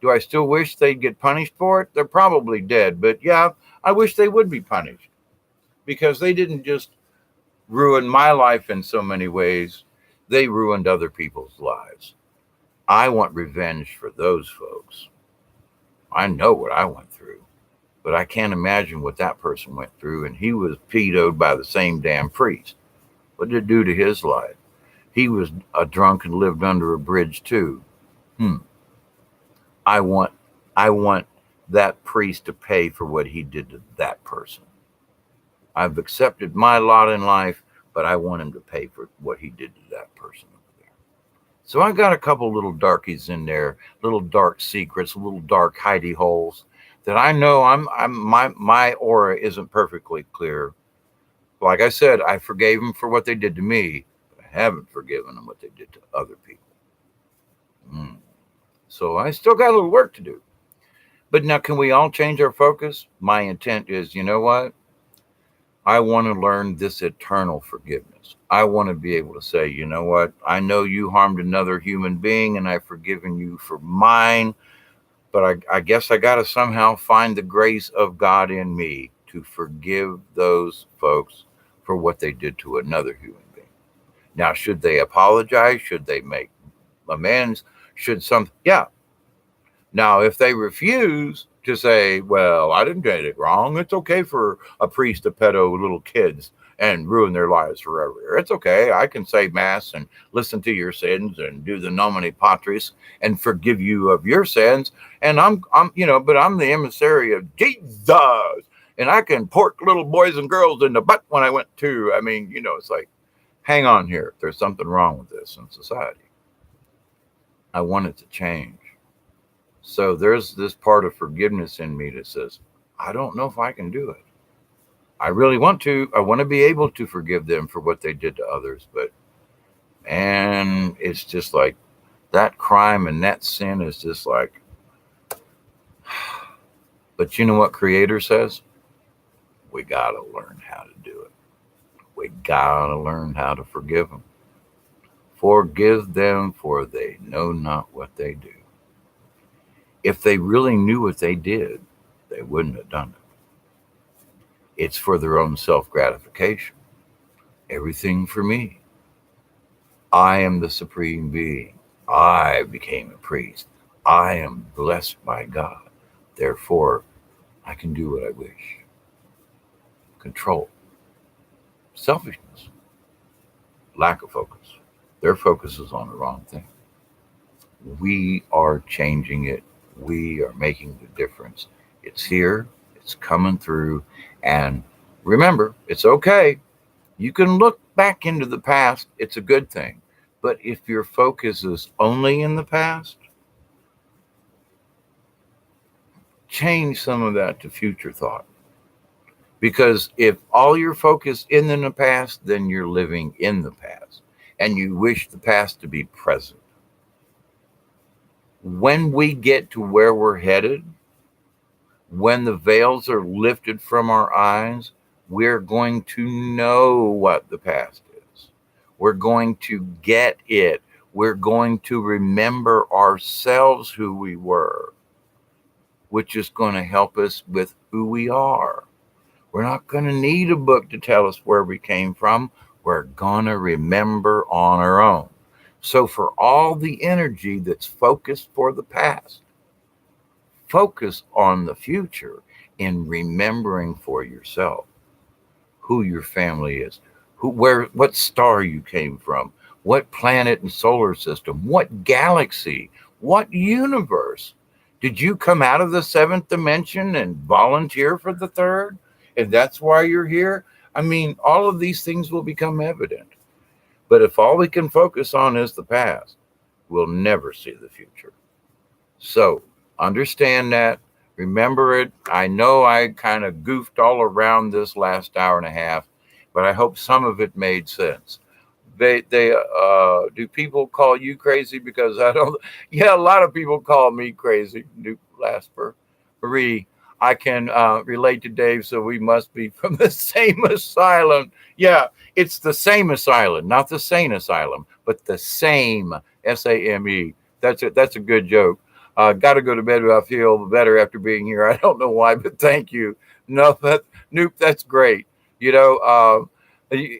Do I still wish they'd get punished for it? They're probably dead, but yeah, I wish they would be punished because they didn't just ruin my life in so many ways. They ruined other people's lives. I want revenge for those folks. I know what I went through, but I can't imagine what that person went through. And he was pedoed by the same damn priest. What did it do to his life? He was a drunk and lived under a bridge too. I want that priest to pay for what he did to that person. I've accepted my lot in life, but I want him to pay for what he did to that person over there. So I got a couple little darkies in there, little dark secrets, little dark hidey holes that I know my aura isn't perfectly clear. Like I said, I forgave them for what they did to me, but I haven't forgiven them what they did to other people. So I still got a little work to do. But now, can we all change our focus? My intent is, you know what? I want to learn this eternal forgiveness. I want to be able to say, you know what? I know you harmed another human being and I've forgiven you for mine, but I guess I got to somehow find the grace of God in me to forgive those folks for what they did to another human being. Now, should they apologize? Should they make amends? Yeah. Now, if they refuse to say, well, I didn't get it wrong, it's okay for a priest to pedo little kids and ruin their lives forever. It's okay. I can say mass and listen to your sins and do the nomine patris and forgive you of your sins. And but I'm the emissary of Jesus. And I can pork little boys and girls in the butt when I went to. I mean, it's like, hang on here. There's something wrong with this in society. I want it to change. So there's this part of forgiveness in me that says, I don't know if I can do it. I really want to. I want to be able to forgive them for what they did to others. But, man, it's just like that crime and that sin is just like, but you know what Creator says? We got to learn how to do it. We got to learn how to forgive them. Forgive them, for they know not what they do. If they really knew what they did, they wouldn't have done it. It's for their own self-gratification. Everything for me. I am the supreme being. I became a priest. I am blessed by God. Therefore, I can do what I wish. Control. Selfishness. Lack of focus. Their focus is on the wrong thing. We are changing it. We are making the difference. It's here. It's coming through. And remember, it's okay. You can look back into the past. It's a good thing. But if your focus is only in the past, change some of that to future thought. Because if all your focus is in the past, then you're living in the past. And you wish the past to be present. When we get to where we're headed, when the veils are lifted from our eyes, we're going to know what the past is. We're going to get it. We're going to remember ourselves who we were, which is going to help us with who we are. We're not going to need a book to tell us where we came from. We're going to remember on our own. So for all the energy that's focused for the past, focus on the future in remembering for yourself who your family is, what star you came from, what planet and solar system, what galaxy, what universe. Did you come out of the seventh dimension and volunteer for the third? And that's why you're here? I mean, all of these things will become evident. But if all we can focus on is the past, we'll never see the future. So understand that. Remember it. I know I kind of goofed all around this last hour and a half, but I hope some of it made sense. They do people call you crazy because I don't? Yeah, a lot of people call me crazy. Duke Lasper, Marie. I can relate to Dave, so we must be from the same asylum. Yeah, it's the same asylum, not the sane asylum, but the same SAME. That's it. That's a good joke. Got to go to bed. I feel better after being here. I don't know why, but thank you. No, Nope, that's great. You know,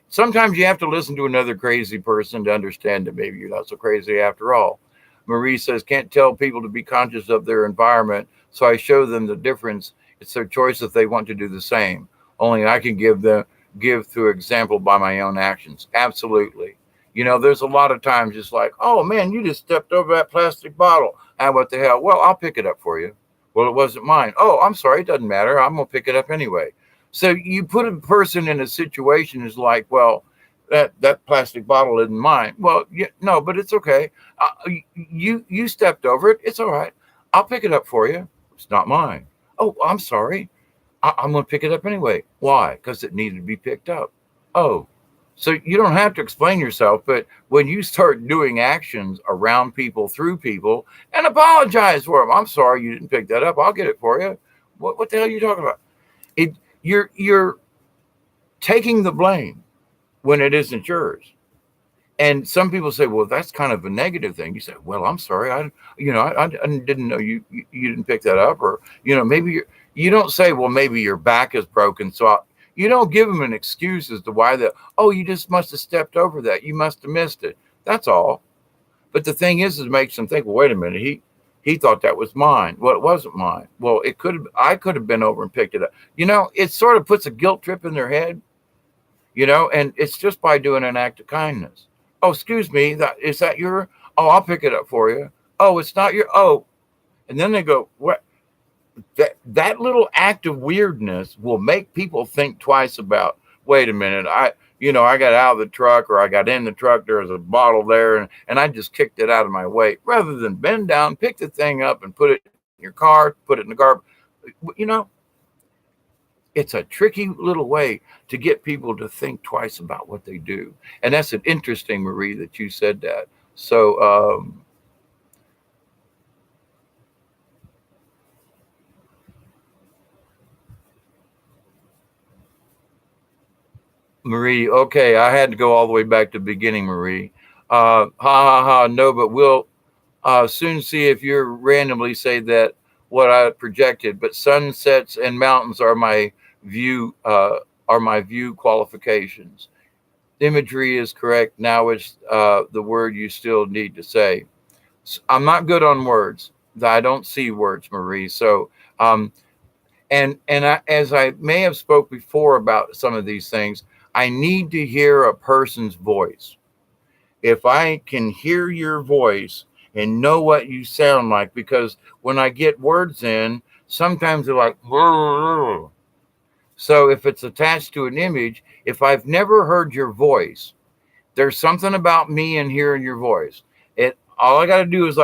sometimes you have to listen to another crazy person to understand that maybe you're not so crazy after all. Marie says, can't tell people to be conscious of their environment, so I show them the difference. It's their choice if they want to do the same. Only I can give through example by my own actions. Absolutely. You know, there's a lot of times it's like, oh man, you just stepped over that plastic bottle. And what the hell? Well, I'll pick it up for you. Well, it wasn't mine. Oh, I'm sorry. It doesn't matter. I'm going to pick it up anyway. So you put a person in a situation is like, well, that plastic bottle isn't mine. Well, yeah, no, but it's okay. You stepped over it. It's all right. I'll pick it up for you. It's not mine. Oh, I'm sorry. I'm going to pick it up anyway. Why? Because it needed to be picked up. Oh, so you don't have to explain yourself, but when you start doing actions around people, through people, and apologize for them. I'm sorry you didn't pick that up. I'll get it for you. What the hell are you talking about? You're taking the blame when it isn't yours. And some people say, well, that's kind of a negative thing. You say, well, I'm sorry. I didn't know you didn't pick that up. Or, maybe you don't say, well, maybe your back is broken. So you don't give them an excuse as to why you just must have stepped over that. You must have missed it. That's all. But the thing is, it makes them think, well, wait a minute. He thought that was mine. Well, it wasn't mine. Well, I could have been over and picked it up. It sort of puts a guilt trip in their head, and it's just by doing an act of kindness. Oh, excuse me. Is that your? Oh, I'll pick it up for you. Oh, it's not your. Oh, and then they go, what? That little act of weirdness will make people think twice about. Wait a minute. I got out of the truck, or I got in the truck. There was a bottle there, and I just kicked it out of my way rather than bend down, pick the thing up, and put it in your car, put it in the garbage. It's a tricky little way to get people to think twice about what they do. And that's an interesting, Marie, that you said that. So, Marie, okay, I had to go all the way back to the beginning, Marie. No, but we'll soon see if you randomly say that what I projected. But sunsets and mountains are my view qualifications. Imagery is correct. Now it's the word you still need to say. I'm not good on words. I don't see words, Marie. So, as I may have spoke before about some of these things, I need to hear a person's voice. If I can hear your voice and know what you sound like, because when I get words in, sometimes they're like, "Rrr." So if it's attached to an image, if I've never heard your voice, there's something about me and hearing your voice. All I got to do is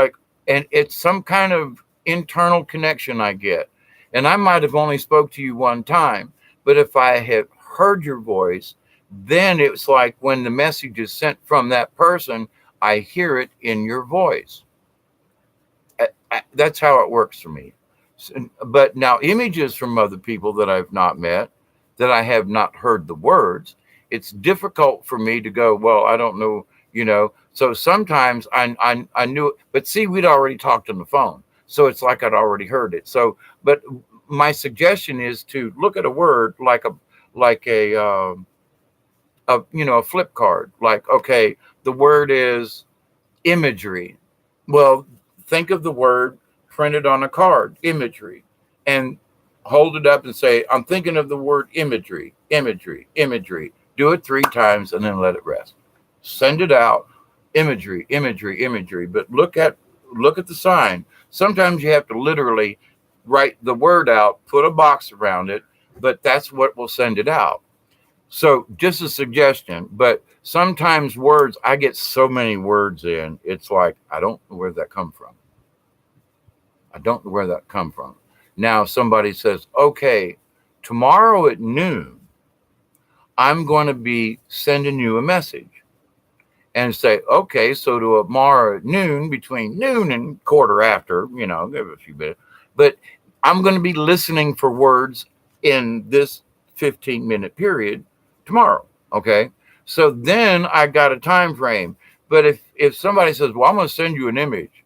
and it's some kind of internal connection I get. And I might have only spoke to you one time, but if I have heard your voice, then it's like when the message is sent from that person, I hear it in your voice. That's how it works for me. But now images from other people that I've not met, that I have not heard the words, it's difficult for me to go, well, I don't know, So sometimes I knew it, but see, we'd already talked on the phone. So it's like I'd already heard it. So, but my suggestion is to look at a word like a flip card. Like, okay, the word is imagery. Well, think of the word printed on a card, imagery, and hold it up and say, I'm thinking of the word imagery, imagery, imagery. Do it 3 times and then let it rest. Send it out, imagery, imagery, imagery. But look at the sign. Sometimes you have to literally write the word out, put a box around it, but that's what will send it out. So just a suggestion, but sometimes words, I get so many words in, it's like, I don't know where that come from. I don't know where that come from. Now somebody says, okay, tomorrow at noon, I'm going to be sending you a message, and say, okay, so tomorrow at noon, between noon and quarter after, give it a few minutes, but I'm going to be listening for words in this 15-minute period tomorrow. Okay. So then I got a time frame. But if somebody says, well, I'm going to send you an image,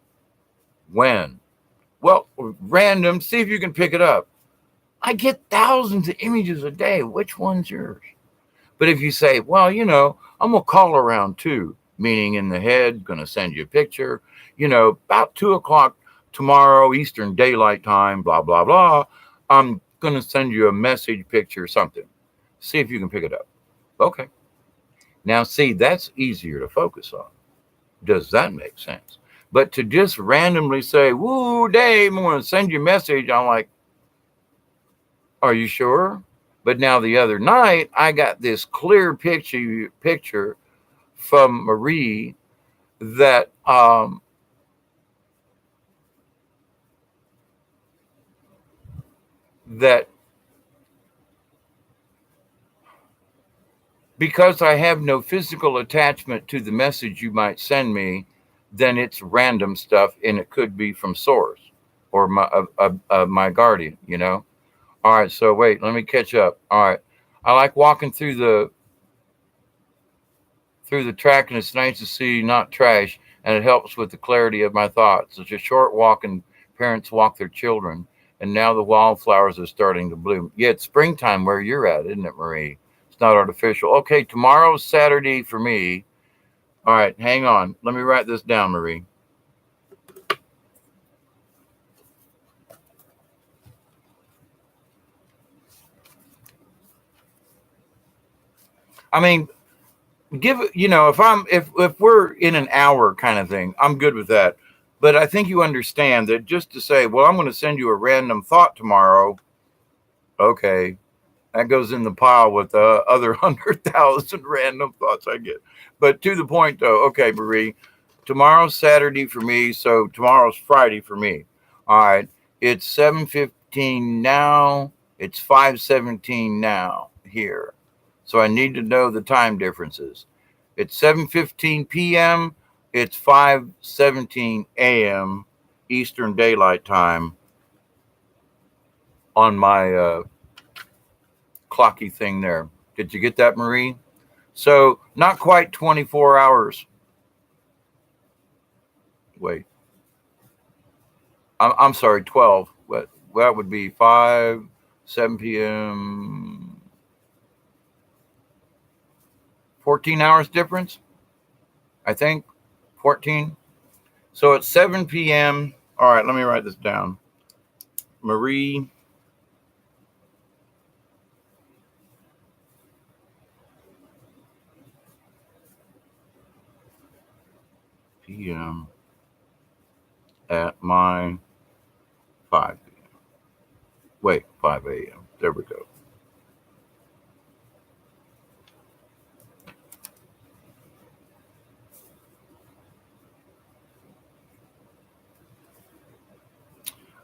when? Well, random, see if you can pick it up. I get thousands of images a day. Which one's yours? But if you say, well, I'm going to call around 2, meaning in the head, going to send you a picture, about 2 o'clock tomorrow, Eastern Daylight Time, blah, blah, blah. I'm going to send you a message, picture, something. See if you can pick it up. Okay. Now, see, that's easier to focus on. Does that make sense? But to just randomly say, woo, Dave, I'm going to send you a message, I'm like, are you sure? But now the other night, I got this clear picture from Marie that that because I have no physical attachment to the message you might send me, then it's random stuff, and it could be from source or my guardian. All right, so wait, let me catch up. All right, I like walking through the track, and it's nice to see not trash, and it helps with the clarity of my thoughts. It's a short walk, and parents walk their children, and now the wildflowers are starting to bloom. Yeah, it's springtime where you're at, isn't it, Marie? It's not artificial. Okay, tomorrow's Saturday for me. All right, hang on. Let me write this down, Marie. I mean, if we're in an hour kind of thing, I'm good with that. But I think you understand that just to say, well, I'm going to send you a random thought tomorrow. Okay, that goes in the pile with the other 100,000 random thoughts I get. But to the point, though, okay, Marie, tomorrow's Saturday for me, so tomorrow's Friday for me. All right, it's 7:15 now. It's 5:17 now here, so I need to know the time differences. It's 7:15 p.m. It's 5:17 a.m. Eastern Daylight Time on my clocky thing there. Did you get that, Marie? So not quite 24 hours. Wait, I'm sorry, 12. What that would be 7 p.m. 14 hours difference, I think. 14. So it's 7 p.m. All right, let me write this down. Marie p.m. at my 5 p.m. Wait, 5 a.m. There we go.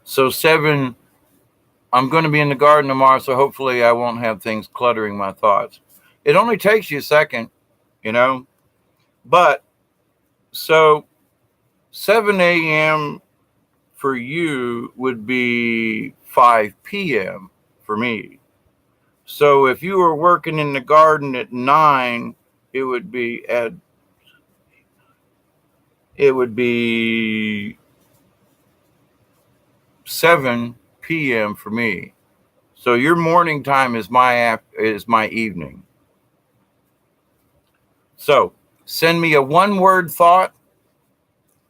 So 7, I'm going to be in the garden tomorrow, so hopefully I won't have things cluttering my thoughts. It only takes you a second, But so 7 a.m. for you would be 5 p.m. for me. So if you were working in the garden at 9, it would be 7 p.m. for me. So your morning time is my evening. So send me a one-word thought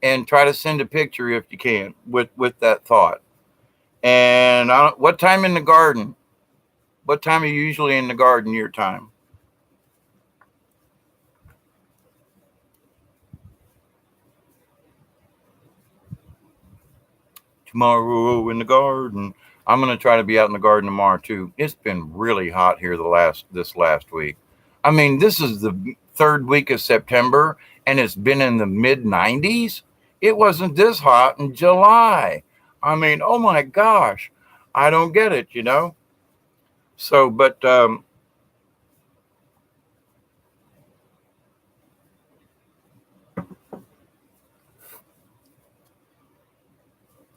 and try to send a picture if you can with that thought. And what time in the garden? What time are you usually in the garden, your time? tomorrow in the garden. I'm going to try to be out in the garden tomorrow too. It's been really hot here this last week. I mean, this is the third week of September and it's been in the mid 90s. It wasn't this hot in July. I mean, oh my gosh. I don't get it, you know? So, but I'm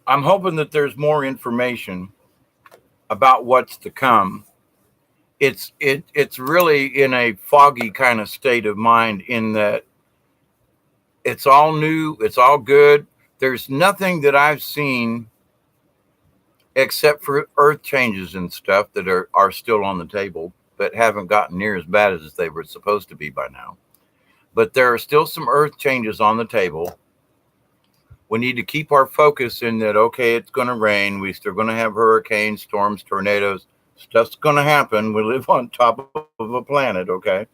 hoping that there's more information about what's to come. It's really in a foggy kind of state of mind in that it's all new, it's all good. There's nothing that I've seen except for earth changes and stuff that are still on the table, but haven't gotten near as bad as they were supposed to be by now. But there are still some earth changes on the table. We need to keep our focus in that, okay, it's going to rain. We're still going to have hurricanes, storms, tornadoes. Stuff's going to happen. We live on top of a planet, okay?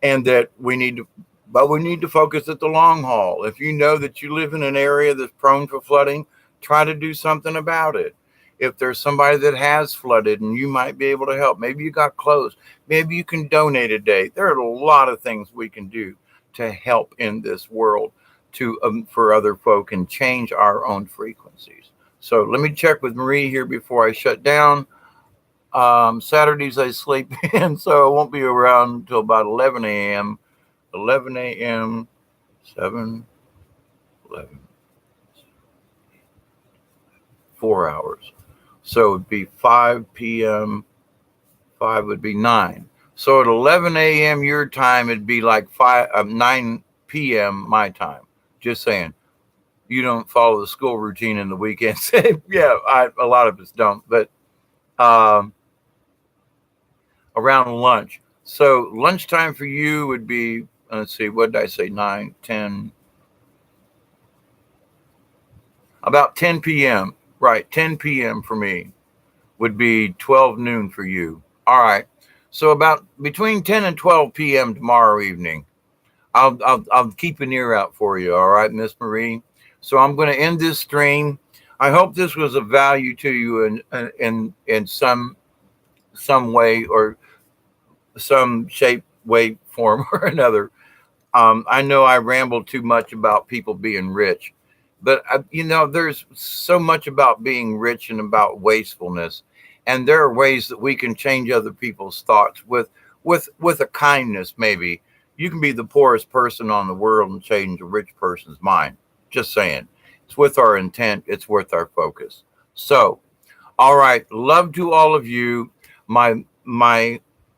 And that we need to focus at the long haul. If you know that you live in an area that's prone for flooding, try to do something about it. If there's somebody that has flooded and you might be able to help, maybe you got close, maybe you can donate a day. There are a lot of things we can do to help in this world for other folk and change our own frequencies. So let me check with Marie here before I shut down. Saturdays I sleep in, so I won't be around until about 11 a.m. 11 a.m., 7, 11, 4 hours. So it'd be 5 p.m., 5 would be 9. So at 11 a.m. your time, it'd be like 9 p.m. my time. Just saying. You don't follow the school routine in the weekends. Yeah, a lot of us don't, but around lunch. So lunchtime for you would be, let's see, what did I say? 9, 10, about 10 p.m. Right, 10 p.m. for me would be 12 noon for you. All right. So about between 10 and 12 p.m. tomorrow evening, I'll keep an ear out for you. All right, Miss Marie. So I'm going to end this stream. I hope this was of value to you in some way or some shape, way, form, or another. I know I ramble too much about people being rich, but there's so much about being rich and about wastefulness, and there are ways that we can change other people's thoughts with a kindness. Maybe you can be the poorest person on the world and change a rich person's mind. Just saying, it's with our intent. It's worth our focus. So, all right, love to all of you. My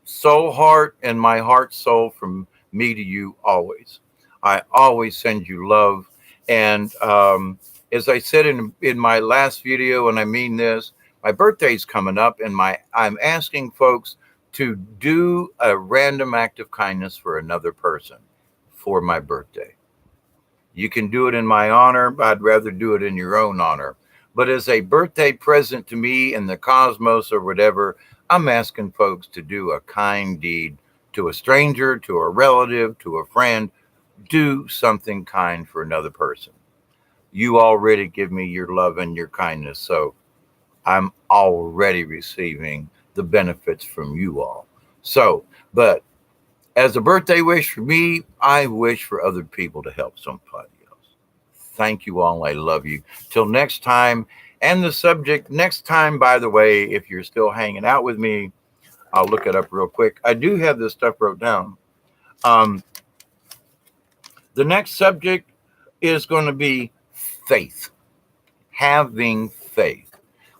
soul heart and my heart soul from me to you always. I always send you love. And as I said in my last video, and I mean this, my birthday's coming up, and I'm asking folks to do a random act of kindness for another person for my birthday. You can do it in my honor, but I'd rather do it in your own honor. But as a birthday present to me and the cosmos or whatever, I'm asking folks to do a kind deed to a stranger, to a relative, to a friend. Do something kind for another person. You already give me your love and your kindness, so I'm already receiving the benefits from you all. So, but as a birthday wish for me, I wish for other people to help somebody else. Thank you all. I love you. Till next time. And the subject next time, by the way, if you're still hanging out with me, I'll look it up real quick. I do have this stuff wrote down. The next subject is going to be faith. Having faith.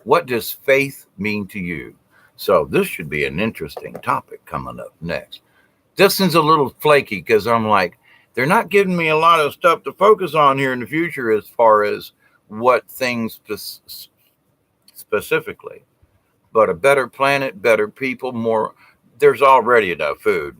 What does faith mean to you? So this should be an interesting topic coming up next. This one's a little flaky because I'm like, they're not giving me a lot of stuff to focus on here in the future as far as what things specifically. But a better planet, better people, more. There's already enough food.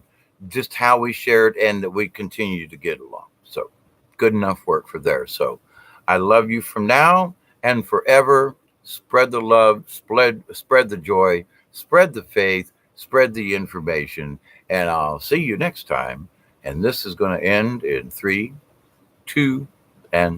Just how we share it and that we continue to get along. So good enough work for there. So I love you from now and forever. Spread the love, spread the joy, spread the faith, spread the information, and I'll see you next time. And this is going to end in 3, 2, and